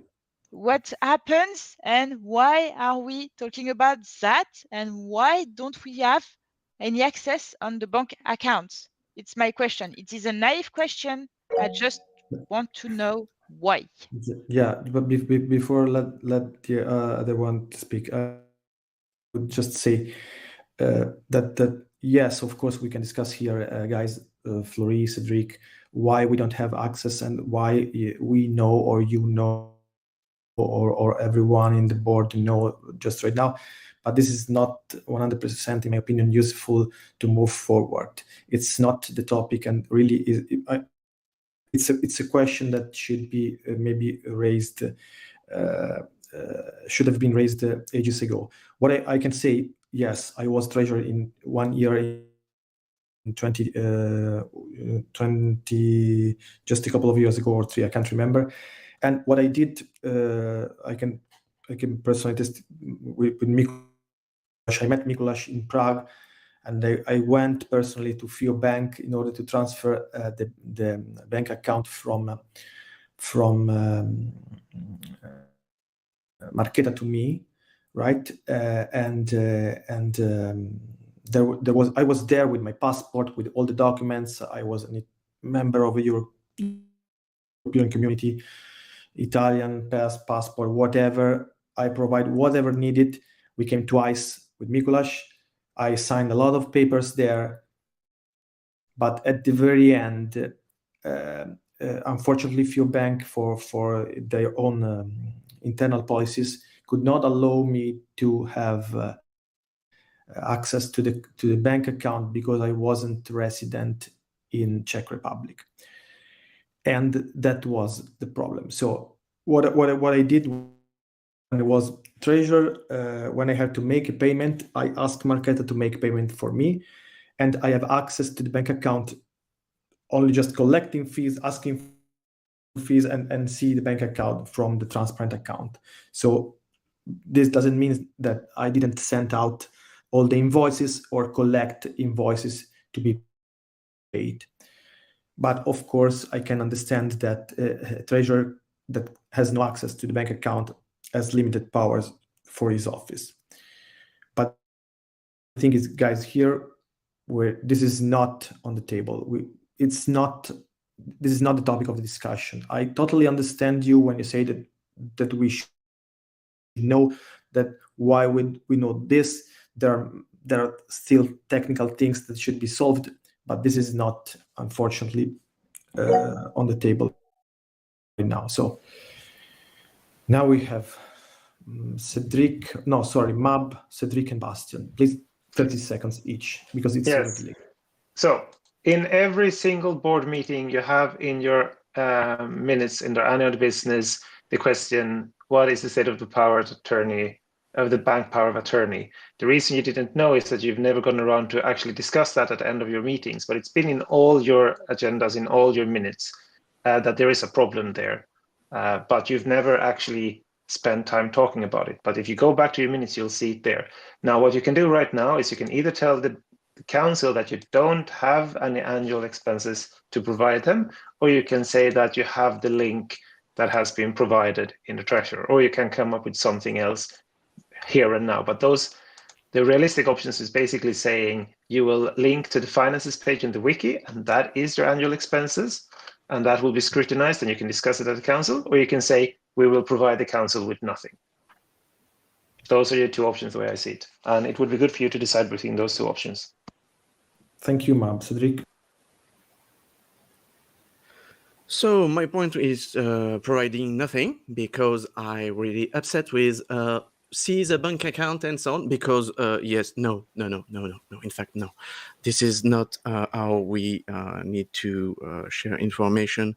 what happens and why are we talking about that, and why don't we have any access on the bank accounts? It's my question. It is a naive question. I just want to know why. Yeah, but before let the other one speak, I would just say that yes, of course, we can discuss here, guys, Florie, Cedric, why we don't have access and why we know, or you know, or everyone in the board know just right now. But this is not 100%, in my opinion, useful to move forward. It's not the topic, and really, it's a question that should be maybe raised, should have been raised ages ago. What I can say, yes, I was treasurer in 1 year in 2020, just a couple of years ago or 3, I can't remember. And what I did, I can personally test with Mikuláš. I met Mikuláš in Prague, and I went personally to PPEU Bank in order to transfer the bank account from Marketa to me, right? I was there with my passport, with all the documents. I was a member of a European community, Italian passport, whatever. I provide whatever needed. We came twice with Mikuláš. I signed a lot of papers there, but at the very end, unfortunately, PPEU Bank, for their own internal policies, could not allow me to have access to the bank account because I wasn't resident in Czech Republic, and that was the problem. So what I did when I was treasurer, when I had to make a payment, I asked Marketa to make payment for me, and I have access to the bank account only just collecting fees, asking fees, and see the bank account from the transparent account. So this doesn't mean that I didn't send out all the invoices or collect invoices to be paid. But of course, I can understand that a treasurer that has no access to the bank account has limited powers for his office. But the thing is, guys, here, where this is not on the table. This is not the topic of the discussion. I totally understand you when you say that we should know that why we know this. There are still technical things that should be solved, but this is not, unfortunately, on the table right now. So now we have Mab, Cedric, and Bastian. Please, 30 seconds each, because it's Yes. late. So in every single board meeting you have in your minutes in the annual business, the question, what is the state of the power of attorney, of the bank power of attorney? The reason you didn't know is that you've never gone around to actually discuss that at the end of your meetings, but it's been in all your agendas, in all your minutes, that there is a problem there. But you've never actually spend time talking about it. But if you go back to your minutes, you'll see it there. Now, what you can do right now is you can either tell the council that you don't have any annual expenses to provide them, or you can say that you have the link that has been provided in the treasurer, or you can come up with something else here and now. But the realistic options is basically saying you will link to the finances page in the wiki, and that is your annual expenses, and that will be scrutinized, and you can discuss it at the council, or you can say we will provide the council with nothing. Those are your two options the way I see it, and it would be good for you to decide between those two options. Thank you, Mab. Cedric? So my point is providing nothing, because I really upset with see the bank account and so on, because yes, no. In fact, no. This is not how we need to share information.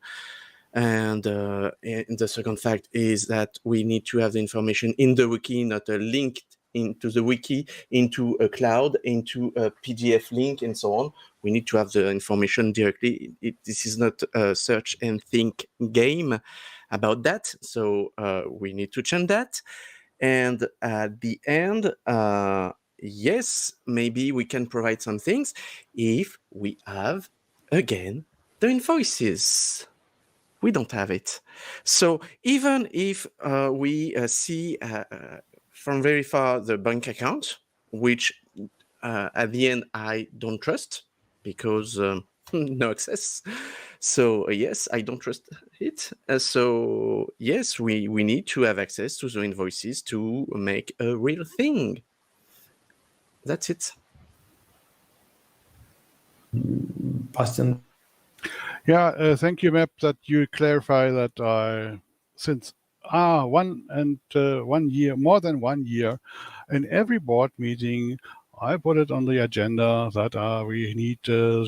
And the second fact is that we need to have the information in the wiki, not linked into the wiki, into a cloud, into a PDF link, and so on. We need to have the information directly. This is not a search and think game about that. So we need to change that. And at the end, yes, maybe we can provide some things if we have, again, the invoices. We don't have it. So even if we see from very far the bank account, which at the end I don't trust, because no access. So yes, I don't trust it. So yes, we need to have access to the invoices to make a real thing. That's it. Bastian? Yeah, thank you, Map, that you clarify that since more than 1 year, in every board meeting, I put it on the agenda that we need the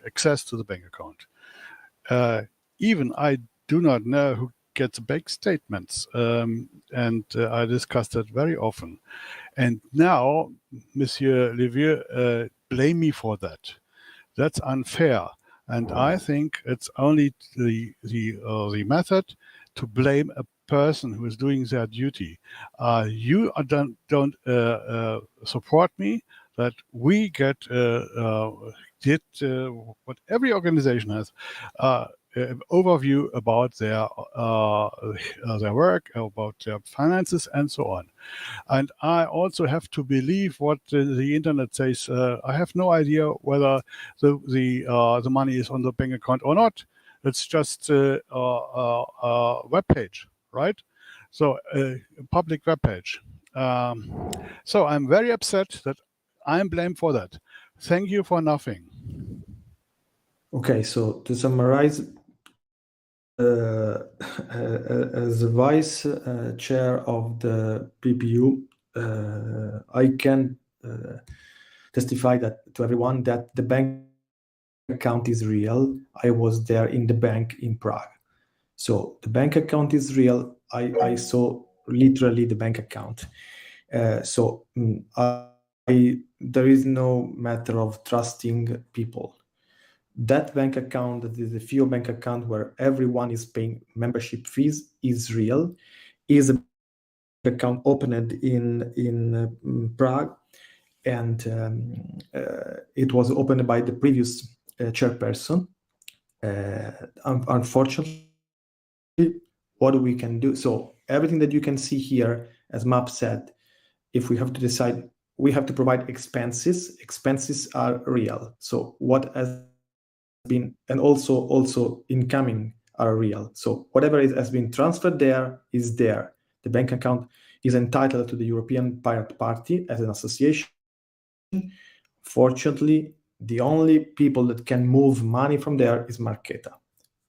access to the bank account. Even I do not know who gets bank statements, and I discussed it very often. And now, Monsieur Levieux, blame me for that. That's unfair, and I think it's only the method to blame a person who is doing their duty. You don't support me that we get what every organization has. Overview about their work, about their finances, and so on. And I also have to believe what the internet says. I have no idea whether the money is on the bank account or not. It's just a web page, right? So a public web page. So I'm very upset that I'm blamed for that. Thank you for nothing. Okay, so to summarize, as the vice chair of the PPU, I can testify that to everyone that the bank account is real. I was there in the bank in Prague. So the bank account is real. I saw literally the bank account. So there is no matter of trusting people. That bank account, that is the FIO bank account where everyone is paying membership fees, is real. Is a account opened in Prague, and it was opened by the previous chairperson. Unfortunately, what we can do, so everything that you can see here, as Map said, if we have to decide, we have to provide expenses. Expenses are real. So what has been, and also incoming are real. So whatever has been transferred there is there. The bank account is entitled to the European Pirate Party as an association. Fortunately, the only people that can move money from there is Marketa,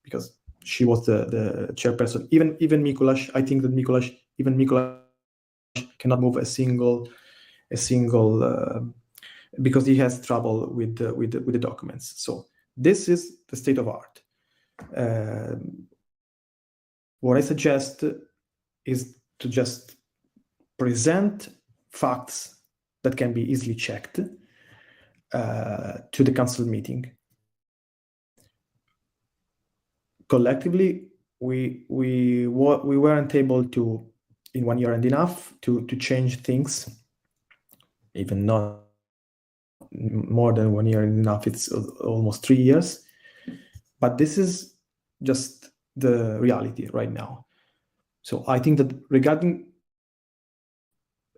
because she was the chairperson. Even Mikuláš, I think that Mikuláš cannot move a single because he has trouble with the documents. So this is the state of art. What I suggest is to just present facts that can be easily checked to the council meeting. Collectively, we weren't able to, in 1 year and enough, to change things, even not more than 1 year and enough. It's almost 3 years. But this is just the reality right now. So I think that regarding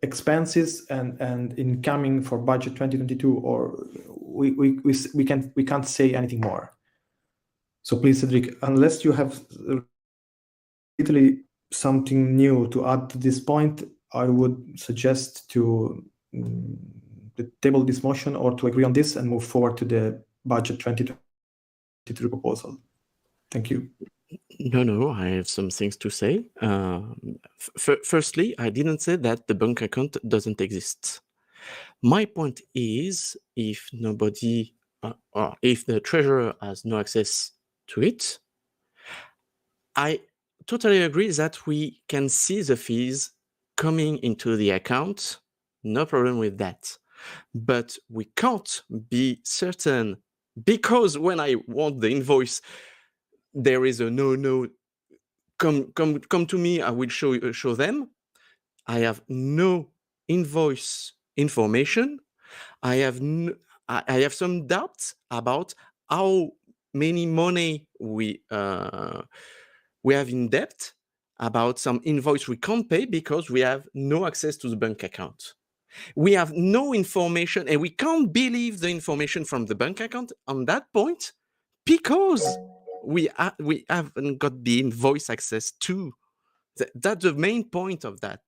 expenses and incoming for budget 2022, or we can't say anything more. So please, Cedric, unless you have literally something new to add to this point, I would suggest to table this motion or to agree on this and move forward to the budget 2022 proposal. Thank you. No, I have some things to say. Firstly, I didn't say that the bank account doesn't exist. My point is, if nobody, or if the treasurer has no access to it, I totally agree that we can see the fees coming into the account. No problem with that. But we can't be certain, because when I want the invoice, there is a no, come to me, I will show them. I have no invoice information. I have some doubts about how many money we have in debt, about some invoice we can't pay because we have no access to the bank account. We have no information, and we can't believe the information from the bank account on that point, because we haven't got the invoice access to. That's the main point of that.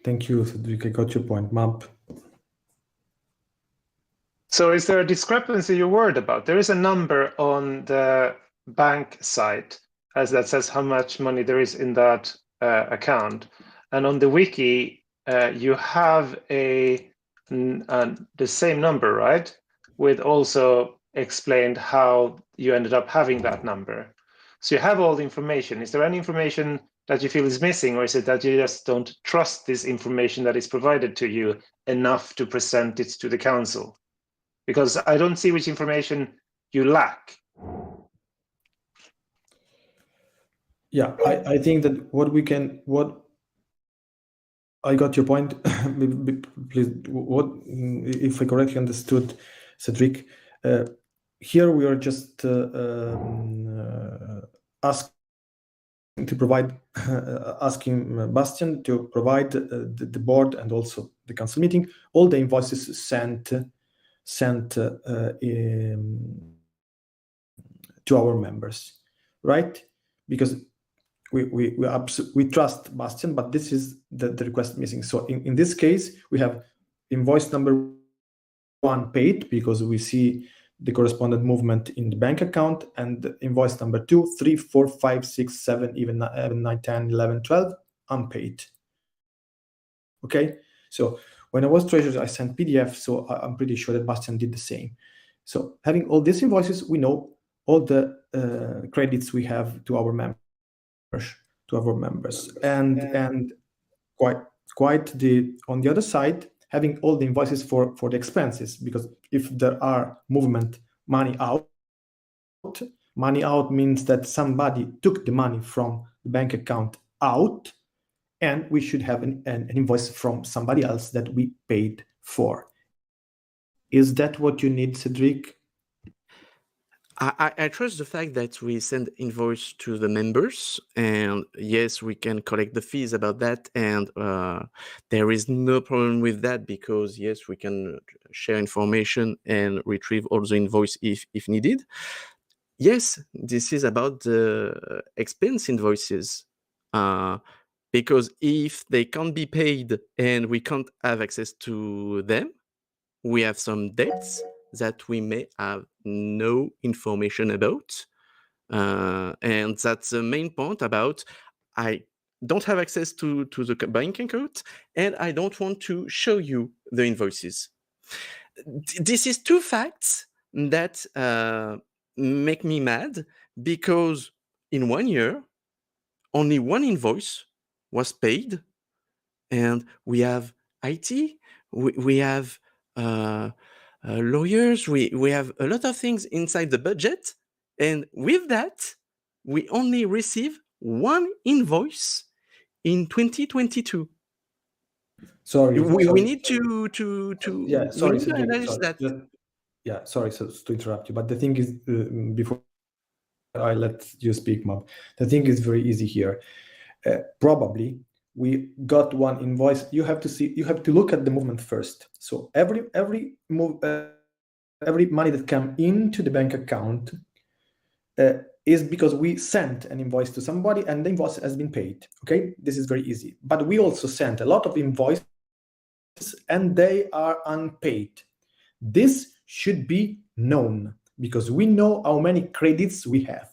Thank you, Cedric. I got your point. Map. So is there a discrepancy you're worried about? There is a number on the bank site that says how much money there is in that account. And on the wiki, you have the same number, right? With also explained how you ended up having that number. So you have all the information. Is there any information that you feel is missing, or is it that you just don't trust this information that is provided to you enough to present it to the council? Because I don't see which information you lack. Yeah, I think that I got your point. Please, if I correctly understood, Cedric, here we are just asking Bastian to provide the board and also the council meeting all the invoices sent to our members, right? Because we trust Bastian, but this is the request missing. So in this case, we have invoice number 1 paid because we see the correspondent movement in the bank account, and invoice number 2, 3, 4, 5, 6, 7, even 9, 10, 11, 12 unpaid. Okay, so when I was treasurer, I sent PDF, so I'm pretty sure that Bastian did the same. So having all these invoices, we know all the credits we have to our members, and quite the on the other side, having all the invoices for the expenses, because if there are movement money out means that somebody took the money from the bank account out, and we should have an invoice from somebody else that we paid for. Is that what you need, Cedric? I trust the fact that we send invoice to the members, and yes, we can collect the fees about that, and there is no problem with that, because yes, we can share information and retrieve all the invoice if needed. Yes, this is about the expense invoices, because if they can't be paid and we can't have access to them, we have some debts that we may have no information about. And that's the main point about I don't have access to the bank account, and I don't want to show you the invoices. This is two facts that make me mad, because in 1 year, only one invoice was paid, and we have IT, we have lawyers, we have a lot of things inside the budget, and with that, we only receive one invoice in 2022. Sorry, we need to yeah, we sorry, need to Cedric, analyze sorry. that. Yeah, sorry to interrupt you, but the thing is, before I let you speak, Mab, the thing is very easy here. Probably we got one invoice. You have to look at the movement first. So every money that come into the bank account is because we sent an invoice to somebody and the invoice has been paid. Okay, this is very easy. But we also sent a lot of invoices and they are unpaid. This should be known because we know how many credits we have.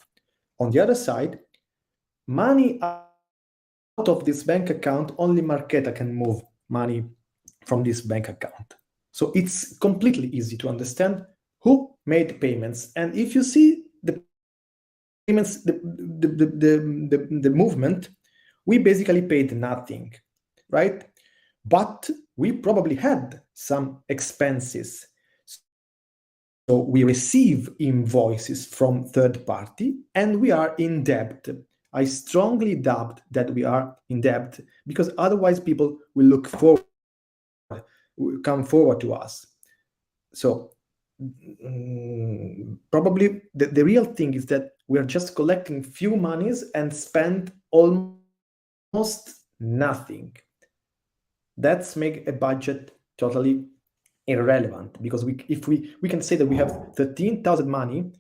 On the other side, money out of this bank account, only Marketa can move money from this bank account. So it's completely easy to understand who made payments. And if you see the payments, the movement, we basically paid nothing, right? But we probably had some expenses. So we receive invoices from third party and we are in debt. I strongly doubt that we are in debt because otherwise people will come forward to us. So probably the real thing is that we are just collecting few monies and spend almost nothing. That's make a budget totally irrelevant because if we can say that we have 13,000 money,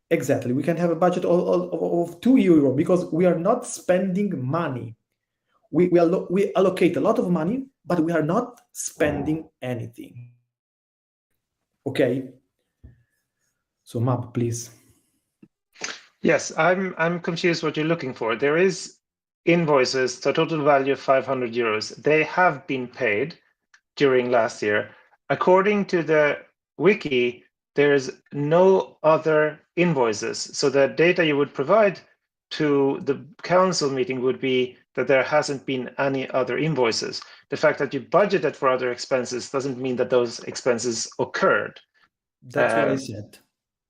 exactly, we can have a budget of €2 because we are not spending money. We allocate a lot of money, but we are not spending anything. Okay. So Mab, please. Yes, I'm confused what you're looking for. There is invoices to a total value of €500. They have been paid during last year. According to the wiki, there's no other invoices. So the data you would provide to the council meeting would be that there hasn't been any other invoices. The fact that you budgeted for other expenses doesn't mean that those expenses occurred. That's what I said.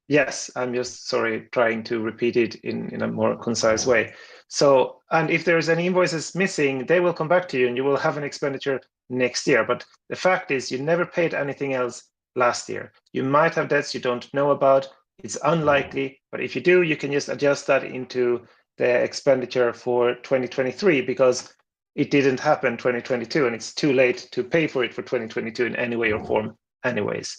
Yes, I'm just trying to repeat it in a more concise way. So, and if there's any invoices missing, they will come back to you and you will have an expenditure next year. But the fact is you never paid anything else last year. You might have debts you don't know about. It's unlikely, but if you do, you can just adjust that into the expenditure for 2023 because it didn't happen 2022 and it's too late to pay for it for 2022 in any way or form anyways.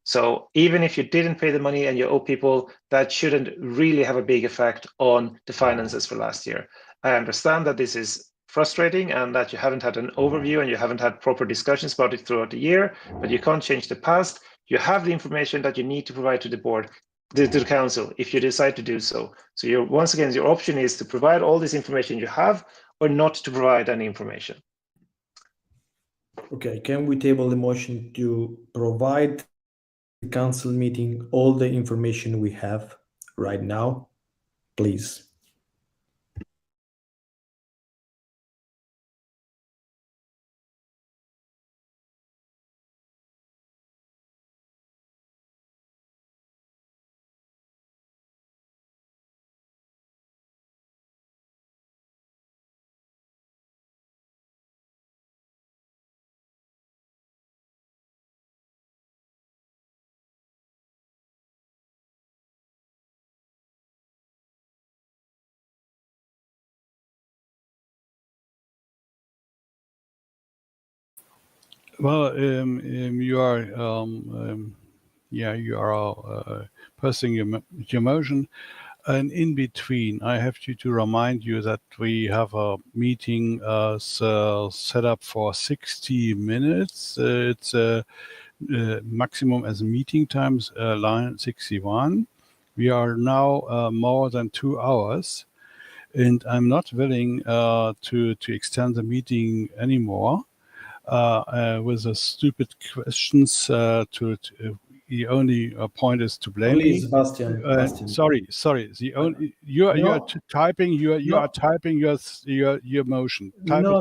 So even if you didn't pay the money and you owe people, that shouldn't really have a big effect on the finances for last year. I understand that this is frustrating and that you haven't had an overview and you haven't had proper discussions about it throughout the year, but you can't change the past. You have the information that you need to provide to the board, to the council, if you decide to do so. So once again, your option is to provide all this information you have or not to provide any information. Okay, can we table the motion to provide the council meeting all the information we have right now, please? Well, you are, you are posting your motion, and in between, I have to remind you that we have a meeting set up for 60 minutes. It's maximum as meeting times, line 61. We are now more than 2 hours, and I'm not willing to extend the meeting anymore. With the stupid questions. The only point is to blame me. Sebastian. Sorry. The only you are typing. You are typing your motion. Type No.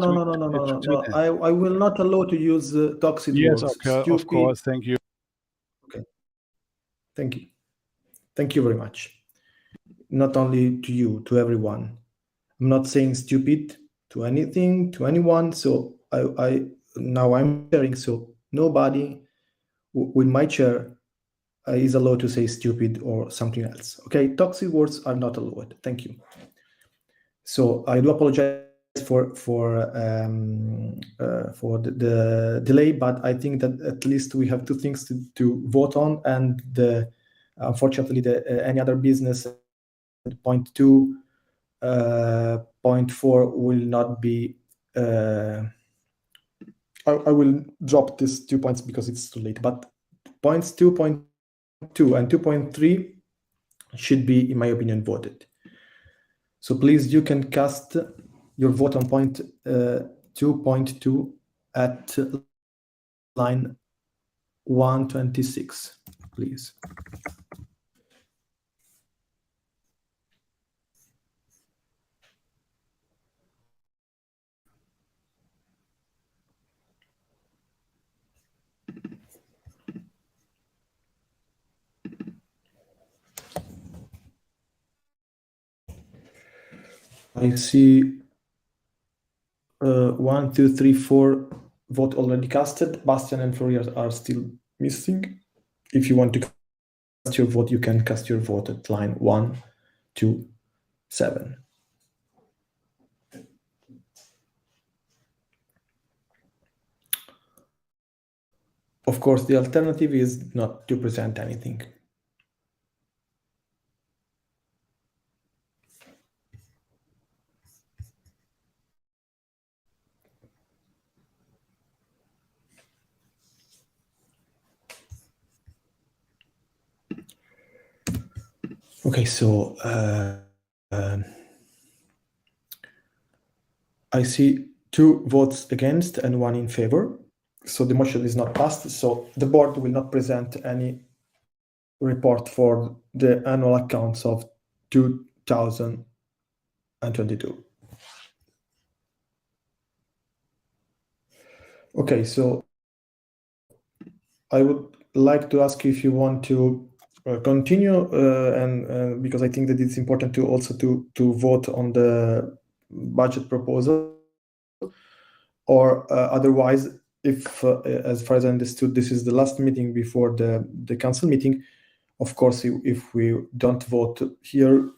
I will not allow to use toxic words. Yes, okay, Stupid. of course. Thank you. Okay. Thank you very much. not only to you, to everyone. I'm not saying stupid to anything, to anyone. So I'm sharing. So nobody with my chair is allowed to say stupid or something else. Okay, toxic words are not allowed. Thank you. So I do apologize for the delay, but I think that at least we have two things to vote on, and unfortunately any other business point 2, point 4 will not be. I will drop these 2 points because it's too late. But points 2.2 and 2.3 should be, in my opinion, voted. So please, you can cast your vote on point 2.2 at line 126, please. I see 1, 2, 3, 4 vote already casted. Bastian and Florian are still missing. If you want to cast your vote, you can cast your vote at line 1, 2, 7. Of course, the alternative is not to present anything. Okay, so I see 2 votes against and 1 in favor. So the motion is not passed. So the board will not present any report for the annual accounts of 2022. Okay, so I would like to ask you if you want to continue, and because I think that it's important to also to vote on the budget proposal, or otherwise, if as far as I understood, this is the last meeting before the council meeting. Of course, if we don't vote here,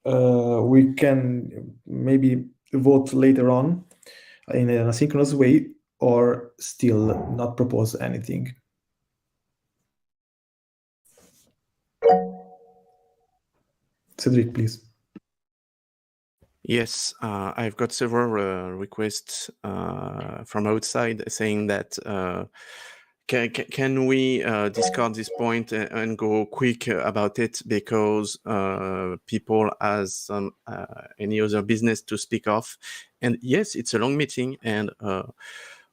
we can maybe vote later on in an asynchronous way, or still not propose anything. Cedric, please. Yes, I've got several requests from outside saying that can we discard this point and go quick about it, because people has any other business to speak of. And yes, it's a long meeting, and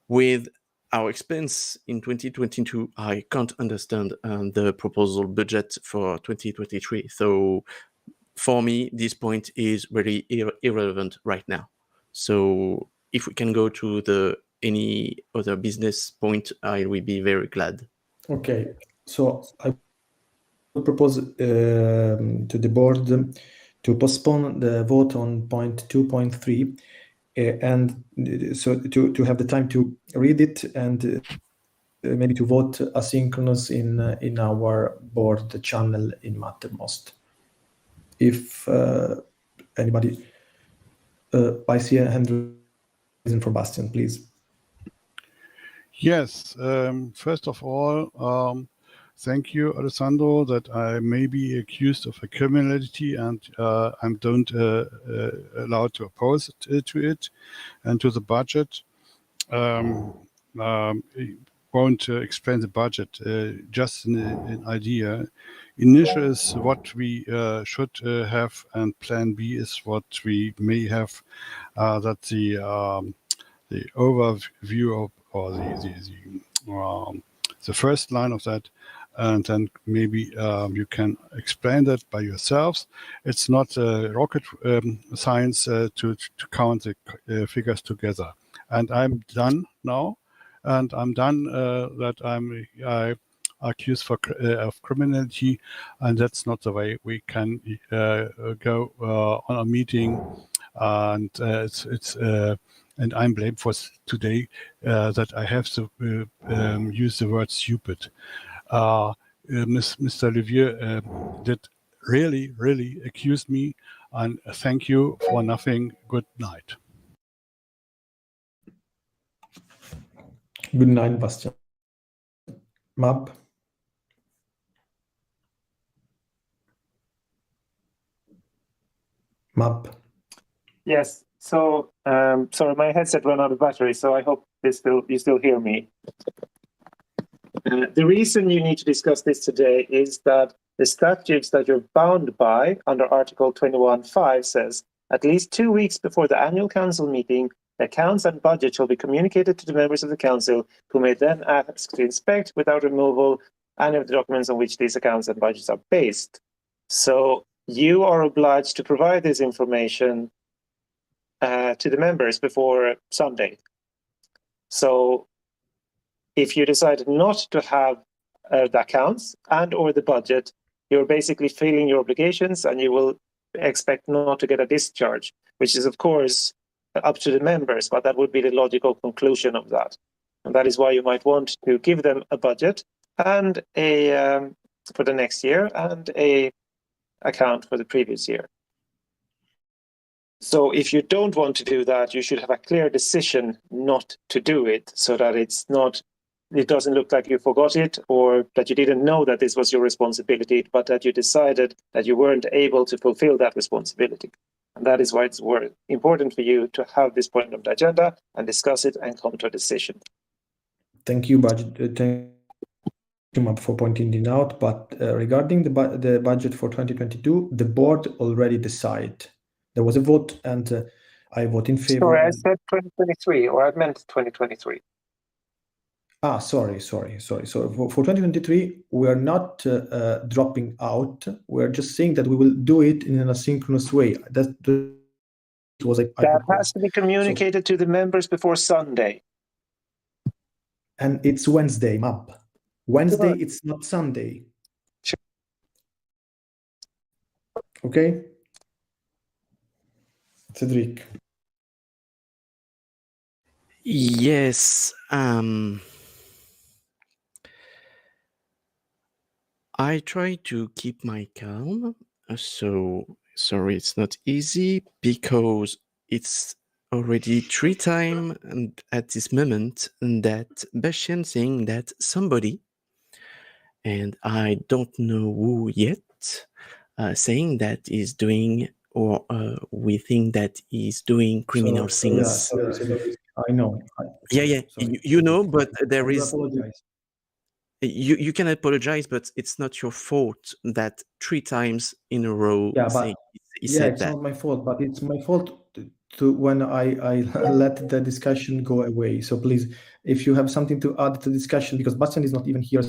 with our expense in 2022, I can't understand the proposal budget for 2023. So for me, this point is very irrelevant right now. So if we can go to any other business point, I will be very glad. Okay, so I would propose to the board to postpone the vote on point 2.3, and so to have the time to read it, and maybe to vote asynchronous in our board channel in Mattermost. If anybody, I see a hand raising from Bastian, please. Yes, first of all, thank you, Alessandro, that I may be accused of a criminality, and I'm don't allowed to oppose to it and to the budget. Won't explain the budget, just an idea. Initial is what we should have, and plan B is what we may have, that the overview of, or the first line of that, and then maybe you can explain that by yourselves. It's not rocket science to count the figures together. And I'm done now, and I'm done that I accused of criminality, and that's not the way we can go on a meeting. And and I'm blamed for today that I have to use the word stupid. Mr. Olivier did really accuse me, and thank you for nothing. Good night. Good night, Bastian. Map. Yes. So, sorry, my headset ran out of battery, so I hope you still hear me. The reason you need to discuss this today is that the statutes that you're bound by under Article 21.5 says at least 2 weeks before the annual council meeting, the accounts and budget shall be communicated to the members of the council, who may then ask to inspect without removal any of the documents on which these accounts and budgets are based. So you are obliged to provide this information to the members before Sunday. So if you decide not to have the accounts and or the budget, you're basically failing your obligations and you will expect not to get a discharge, which is of course up to the members, but that would be the logical conclusion of that. And that is why you might want to give them a budget and a for the next year and a account for the previous year. So if you don't want to do that, you should have a clear decision not to do it, so that it doesn't look like you forgot it or that you didn't know that this was your responsibility, but that you decided that you weren't able to fulfill that responsibility. And that is why it's important for you to have this point on the agenda and discuss it and come to a decision. Thank you, thank you for pointing it out. But regarding the budget for 2022, the board already decided. There was a vote, and I vote in favor. Sorry, I said 2023, or I meant 2023. Sorry. So for 2023, we are not dropping out. We're just saying that we will do it in an asynchronous way. That has to be communicated to the members before Sunday. And it's Wednesday, Map. Wednesday, it's not Sunday. Sure. Okay? Cedric. Yes. I try to keep my calm. So sorry, it's not easy because it's already 3 times at this moment that Bastian saying that somebody, and I don't know who yet, saying that is doing or we think that he's doing criminal things. Yeah, sorry. I know. You know, but there is. Apologize. You can apologize, but it's not your fault that 3 times in a row he said it's that. not my fault, but it's my fault to when I let the discussion go away. So please, if you have something to add to the discussion, because Bastian is not even here,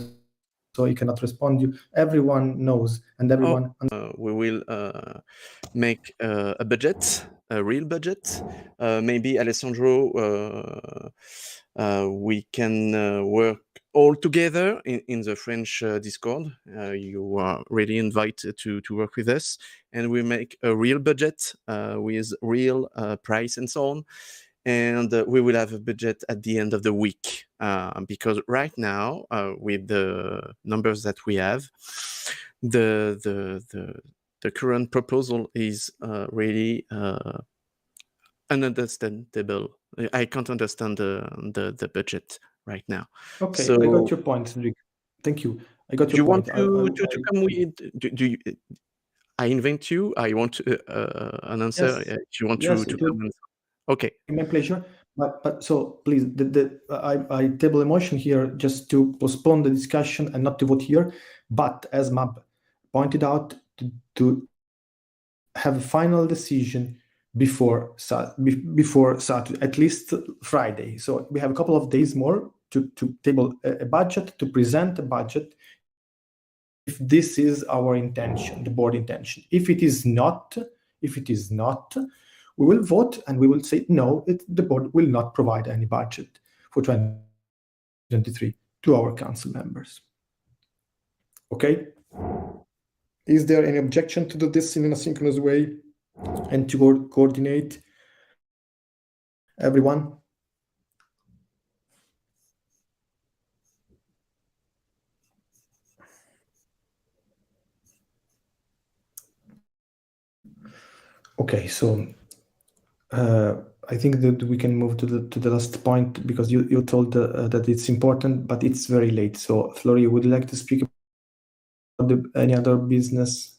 so he cannot respond you. Everyone knows, and everyone. We will make a budget, a real budget. Maybe Alessandro, we can work all together in the French Discord. You are really invited to work with us, and we make a real budget with real price and so on. And we will have a budget at the end of the week because right now, with the numbers that we have, the current proposal is really ununderstandable. I can't understand the budget right now. Okay, so I got your point, Cedric. Thank you. I got your point. Do you want to come with? Do you? I invent you. I want an answer. Yes. Do you want Yes, to come? Okay. My pleasure. But so please, I table a motion here just to postpone the discussion and not to vote here. But as Mab pointed out, to have a final decision before Saturday, at least Friday. So we have a couple of days more to table a budget, to present a budget. If this is our intention, the board intention. If it is not, we will vote and we will say no. The board will not provide any budget for 2023 to our council members. Okay. Is there any objection to do this in an asynchronous way and to coordinate everyone? Okay, so I think that we can move to the last point, because you told that it's important, but it's very late. So, Flori, would you like to speak about any other business?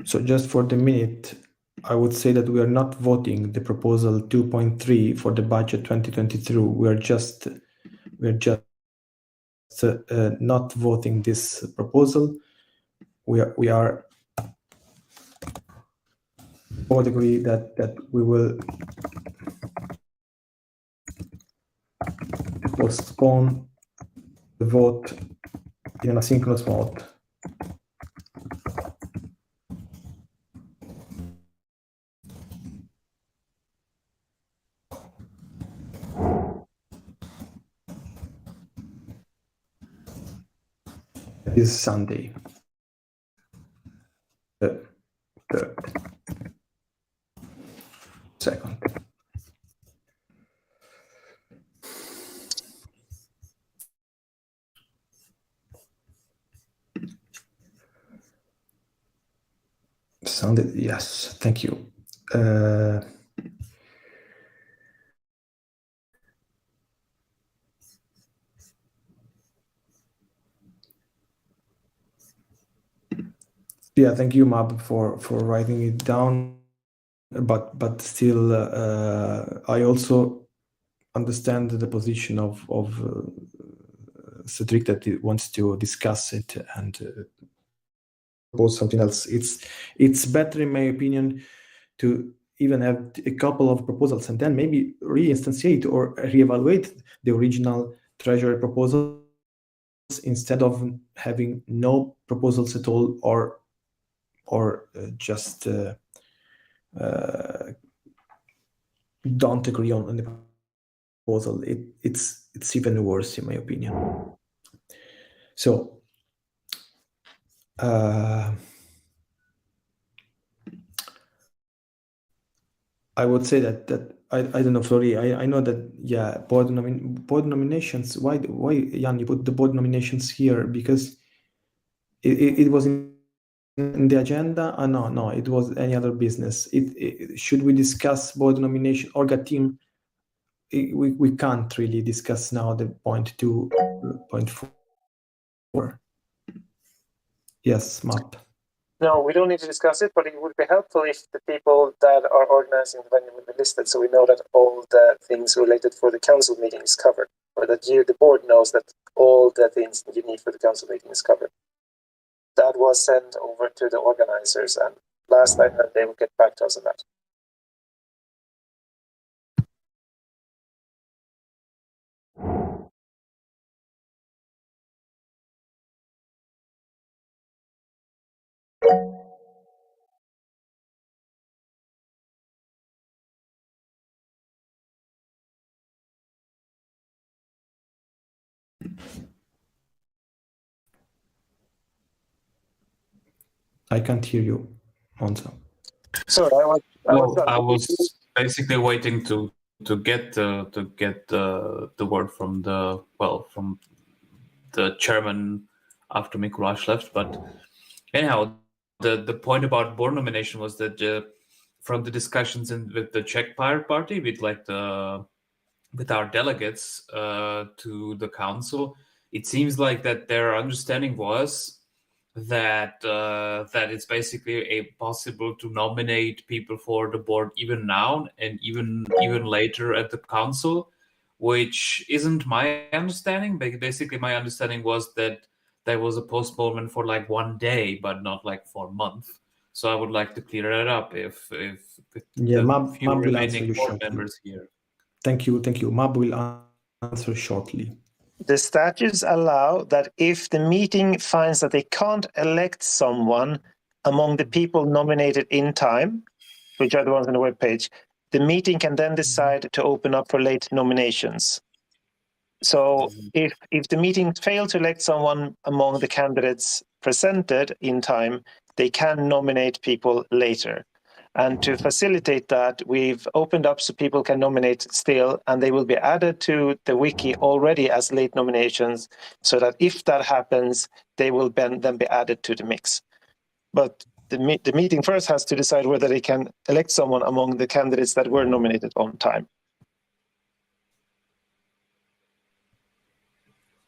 So just for the minute, I would say that we are not voting the proposal 2.3 for the budget 2023. We are just not voting this proposal. We are both agree that we will postpone the vote in an asynchronous mode. This Sunday, the 3rd, 2nd. Sunday, yes, thank you. Yeah, thank you, Mab, for writing it down. But still, I also understand the position of Cedric, that he wants to discuss it and propose something else. It's better, in my opinion, to even have a couple of proposals and then maybe reinstantiate or reevaluate the original treasury proposals instead of having no proposals at all, or just don't agree on the proposal. It's even worse, in my opinion. So I would say that I don't know, Flori. I know that, yeah, board nominations. Why Jan, you put the board nominations here? Because it was in the agenda. No, it was any other business. Should we discuss board nomination? Orga team. We can't really discuss now the point 2.4. Yes, Map. No, we don't need to discuss it, but it would be helpful if the people that are organizing the venue would be listed, so we know that all the things related for the council meeting is covered, or that the board knows that all the things you need for the council meeting is covered. That was sent over to the organizers, and last I heard they would get back to us on that. I can't hear you, Monza. Sorry, I was basically waiting to get the word from the chairman after Mikuláš left. But anyhow, the point about board nomination was that from the discussions with the Czech Pirate Party, with our delegates to the council, it seems like that their understanding was that it's basically possible to nominate people for the board even now and even later at the council, which isn't my understanding. Basically, my understanding was that there was a postponement for like 1 day, but not like for a month. So I would like to clear that up if Yeah, the Mab few will answer remaining you board shortly. members here. Thank you. Mab will answer shortly. The statutes allow that if the meeting finds that they can't elect someone among the people nominated in time, which are the ones on the webpage, the meeting can then decide to open up for late nominations. So if the meeting failed to elect someone among the candidates presented in time, they can nominate people later. And to facilitate that, we've opened up so people can nominate still, and they will be added to the wiki already as late nominations, so that if that happens, they will then be added to the mix. But the meeting first has to decide whether they can elect someone among the candidates that were nominated on time.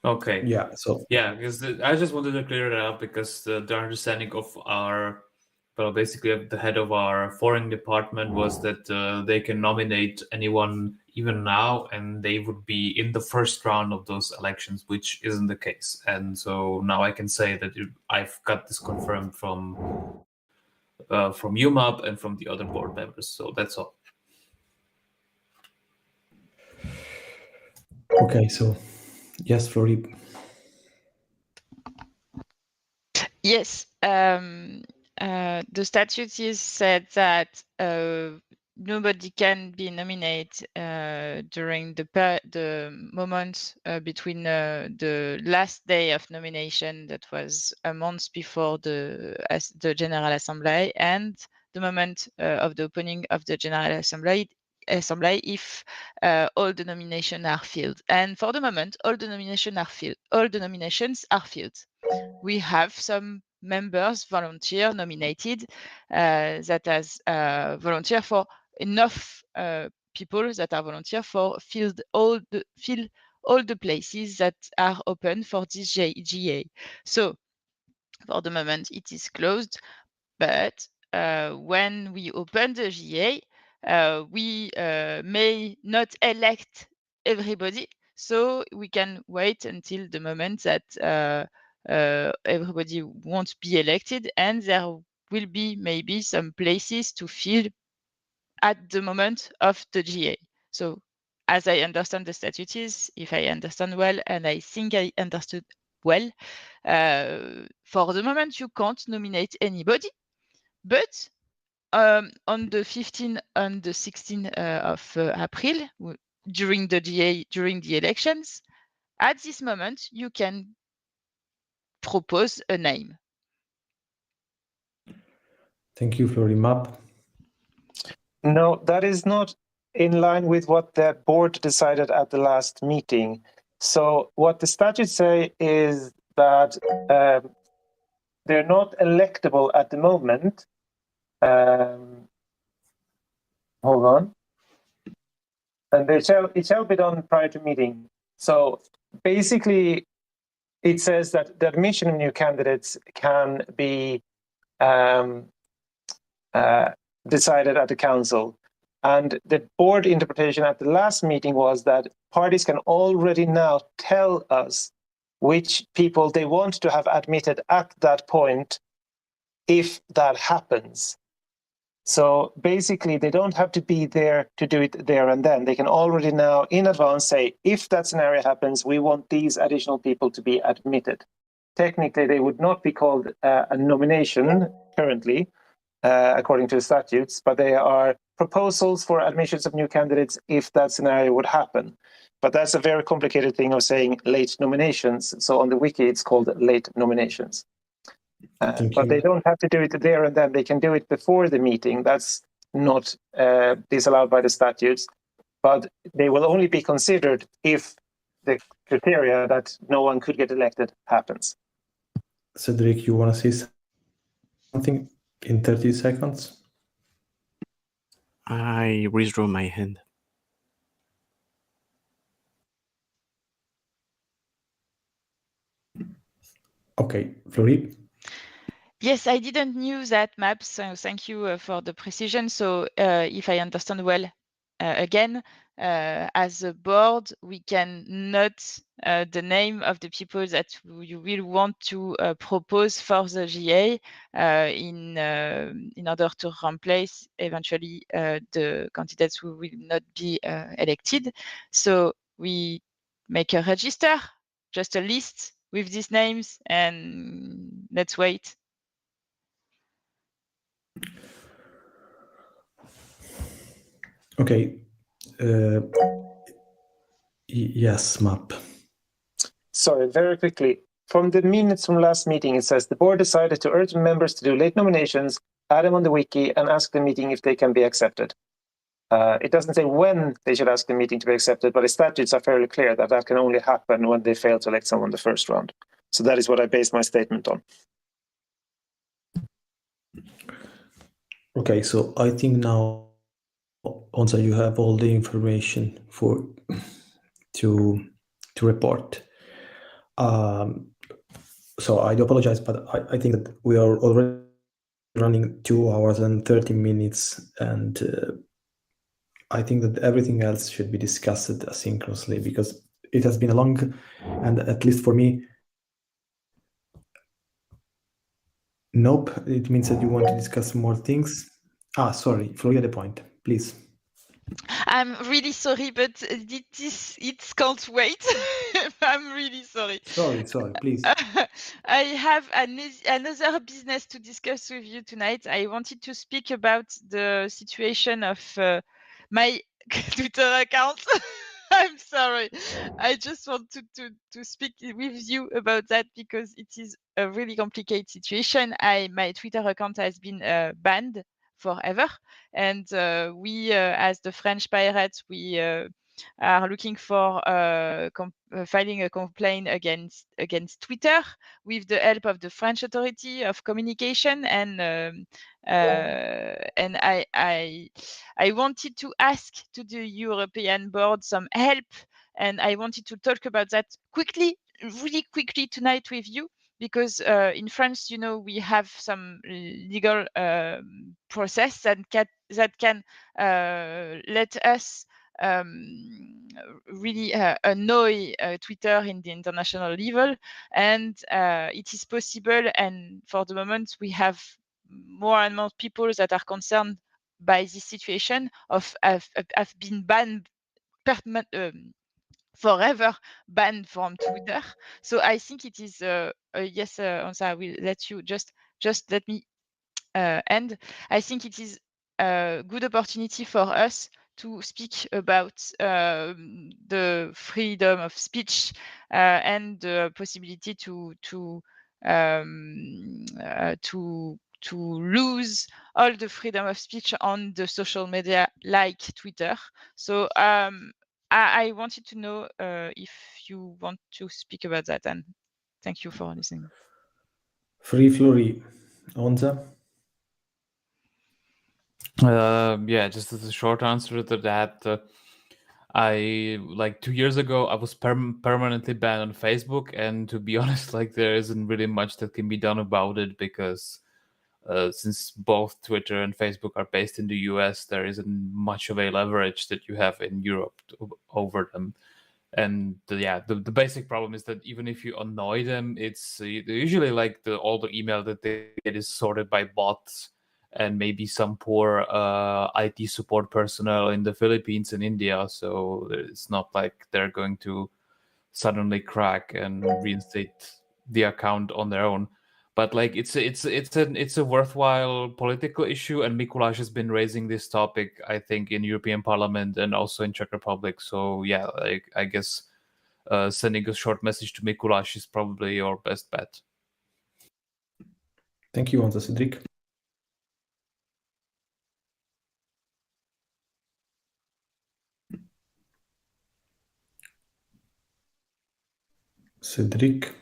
Okay. Yeah. So yeah, because I just wanted to clear it up because the understanding of our, well, basically the head of our foreign department was that they can nominate anyone even now, and they would be in the first round of those elections, which isn't the case. And so now I can say that I've got this confirmed from UMAP and from the other board members. So that's all. Okay. So yes, Flori. Yes, the statute is said that nobody can be nominated during the moment between the last day of nomination, that was a month before the General Assembly, and the moment of the opening of the General Assembly, if all the nominations are filled. And for the moment, all the nominations are filled. We have some members volunteer nominated that has volunteer for enough people that are volunteer for fill all the places that are open for this GA. So for the moment it is closed, but when we open the GA, we may not elect everybody, so we can wait until the moment that everybody won't be elected, and there will be maybe some places to fill at the moment of the GA. So as I understand the statutes, if I understand well, and I think I understood well, for the moment you can't nominate anybody, but on the 15th and the 16th of April, during the GA, during the elections, at this moment you can propose a name. Thank you, Flori. Mab. No, that is not in line with what the board decided at the last meeting. So what the statutes say is that they're not electable at the moment. Hold on. And it shall be done prior to meeting. So basically, it says that the admission of new candidates can be decided at the council. And the board interpretation at the last meeting was that parties can already now tell us which people they want to have admitted at that point, if that happens. So basically, they don't have to be there to do it there and then. They can already now, in advance, say, if that scenario happens, we want these additional people to be admitted. Technically, they would not be called a nomination currently, according to the statutes, but they are proposals for admissions of new candidates if that scenario would happen. But that's a very complicated thing of saying late nominations. So on the wiki, it's called late nominations. But they don't have to do it there and then. They can do it before the meeting. That's not disallowed by the statutes. But they will only be considered if the criteria that no one could get elected happens. Cedric, you want to say something in 30 seconds? I withdraw my hand. Okay, Flori. Yes, I didn't knew that map, so thank you for the precision. So if I understand well, again, as a board, we can note the name of the people that you will want to propose for the GA in order to replace eventually the candidates who will not be elected. So we make a register, just a list with these names, and let's wait. Okay. Yes, Map. Sorry, very quickly. From the minutes from last meeting, it says the board decided to urge members to do late nominations, add them on the wiki, and ask the meeting if they can be accepted. It doesn't say when they should ask the meeting to be accepted, but the statutes are fairly clear that that can only happen when they fail to elect someone the first round. So that is what I base my statement on. Okay, so I think now, Onza, you have all the information to report. So I do apologize, but I think that we are already running 2 hours and 30 minutes, and I think that everything else should be discussed asynchronously, because it has been a long, and at least for me, nope, it means that you want to discuss more things. Sorry, Floria, the point, please. I'm really sorry, but it can't wait. I'm really sorry. Sorry, please. I have another business to discuss with you tonight. I wanted to speak about the situation of my Twitter account. I'm sorry. I just wanted to speak with you about that because it is a really complicated situation. My Twitter account has been banned forever, and we, as the French pirates, we are looking for filing a complaint against Twitter with the help of the French Authority of Communication, and I wanted to ask to the European board some help, and I wanted to talk about that really quickly tonight with you, because in France, we have some legal process that can let us really annoy Twitter in the international level, and it is possible. And for the moment, we have more and more people that are concerned by this situation of have been banned forever, banned from Twitter. So I think it is yes, Onsa, I will let you just let me end. I think it is a good opportunity for us to speak about the freedom of speech and the possibility to lose all the freedom of speech on the social media like Twitter. So I wanted to know if you want to speak about that, and thank you for listening. Free Flori, Onza. Yeah, just as a short answer to that, I 2 years ago I was permanently banned on Facebook, and to be honest, there isn't really much that can be done about it, because since both Twitter and Facebook are based in the US, there isn't much of a leverage that you have in Europe over them. And the basic problem is that even if you annoy them, it's usually all the email that they get is sorted by bots, and maybe some poor IT support personnel in the Philippines and India. So it's not like they're going to suddenly crack and reinstate the account on their own. But it's a worthwhile political issue, and Mikuláš has been raising this topic, I think, in European Parliament and also in Czech Republic. So yeah, I guess sending a short message to Mikuláš is probably your best bet. Thank you, Onza. Cedric. Cedric.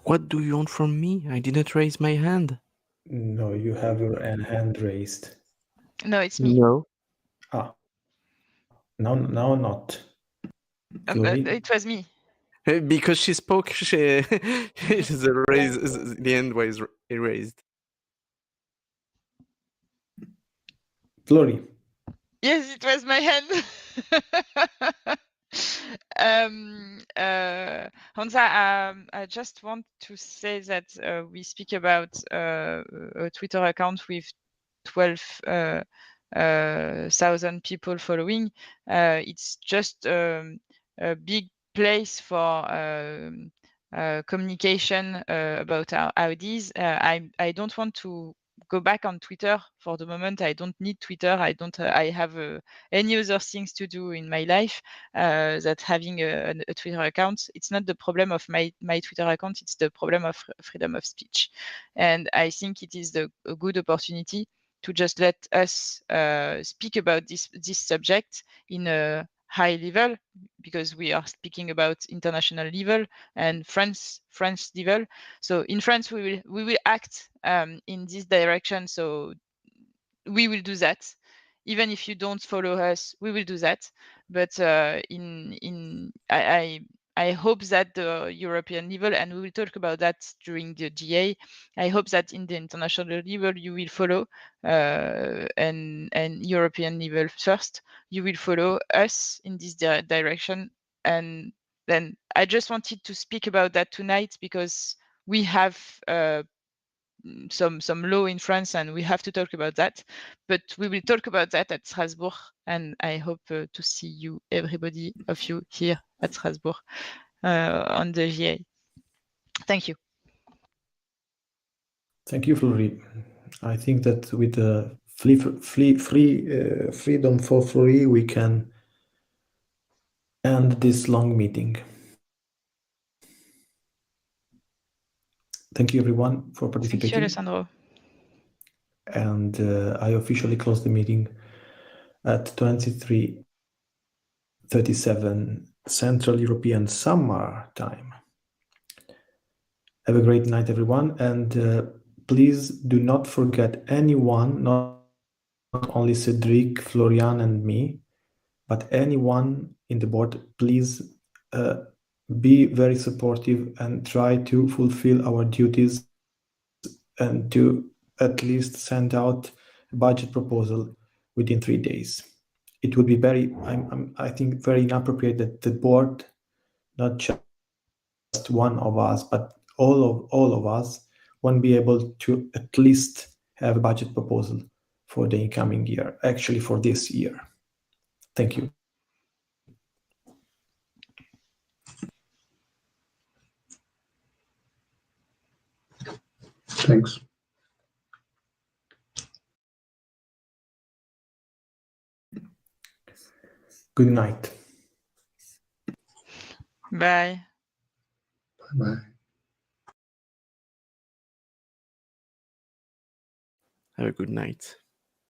What do you want from me? I didn't raise my hand. No, you have your hand raised. No, it's me. No. Now not. It was me. Because she spoke, the hand was erased. Flori. Yes, it was my hand. Hansa, I just want to say that we speak about a Twitter account with 12,000 people following. It's just a big place for communication about our ideas. I don't want to go back on Twitter for the moment. I don't need Twitter. I have any other things to do in my life that having a Twitter account. It's not the problem of my Twitter account. It's the problem of freedom of speech. And I think it is a good opportunity to just let us speak about this subject in a high level, because we are speaking about international level and France level. So in France, we will act in this direction. So we will do that. Even if you don't follow us, we will do that. But I hope that the European level, and we will talk about that during the GA, I hope that in the international level you will follow, and European level first, you will follow us in this direction. And then I just wanted to speak about that tonight, because we have some law in France, and we have to talk about that. But we will talk about that at Strasbourg, and I hope to see you, everybody of you, here at Strasbourg on the GA. Thank you. Thank you, Florie. I think that with the freedom for Florie, we can end this long meeting. Thank you, everyone, for participating. Thank you, Alessandro. And I officially close the meeting at 23:37 Central European Summer Time. Have a great night, everyone. And please do not forget anyone, not only Cedric, Florian, and me, but anyone in the board. Please be very supportive and try to fulfill our duties and to at least send out a budget proposal within 3 days. It would be I think very inappropriate that the board, not just one of us, but all of us, won't be able to at least have a budget proposal for the incoming year, actually for this year. Thank you. Thanks. Good night. Bye. Bye. Have a good night.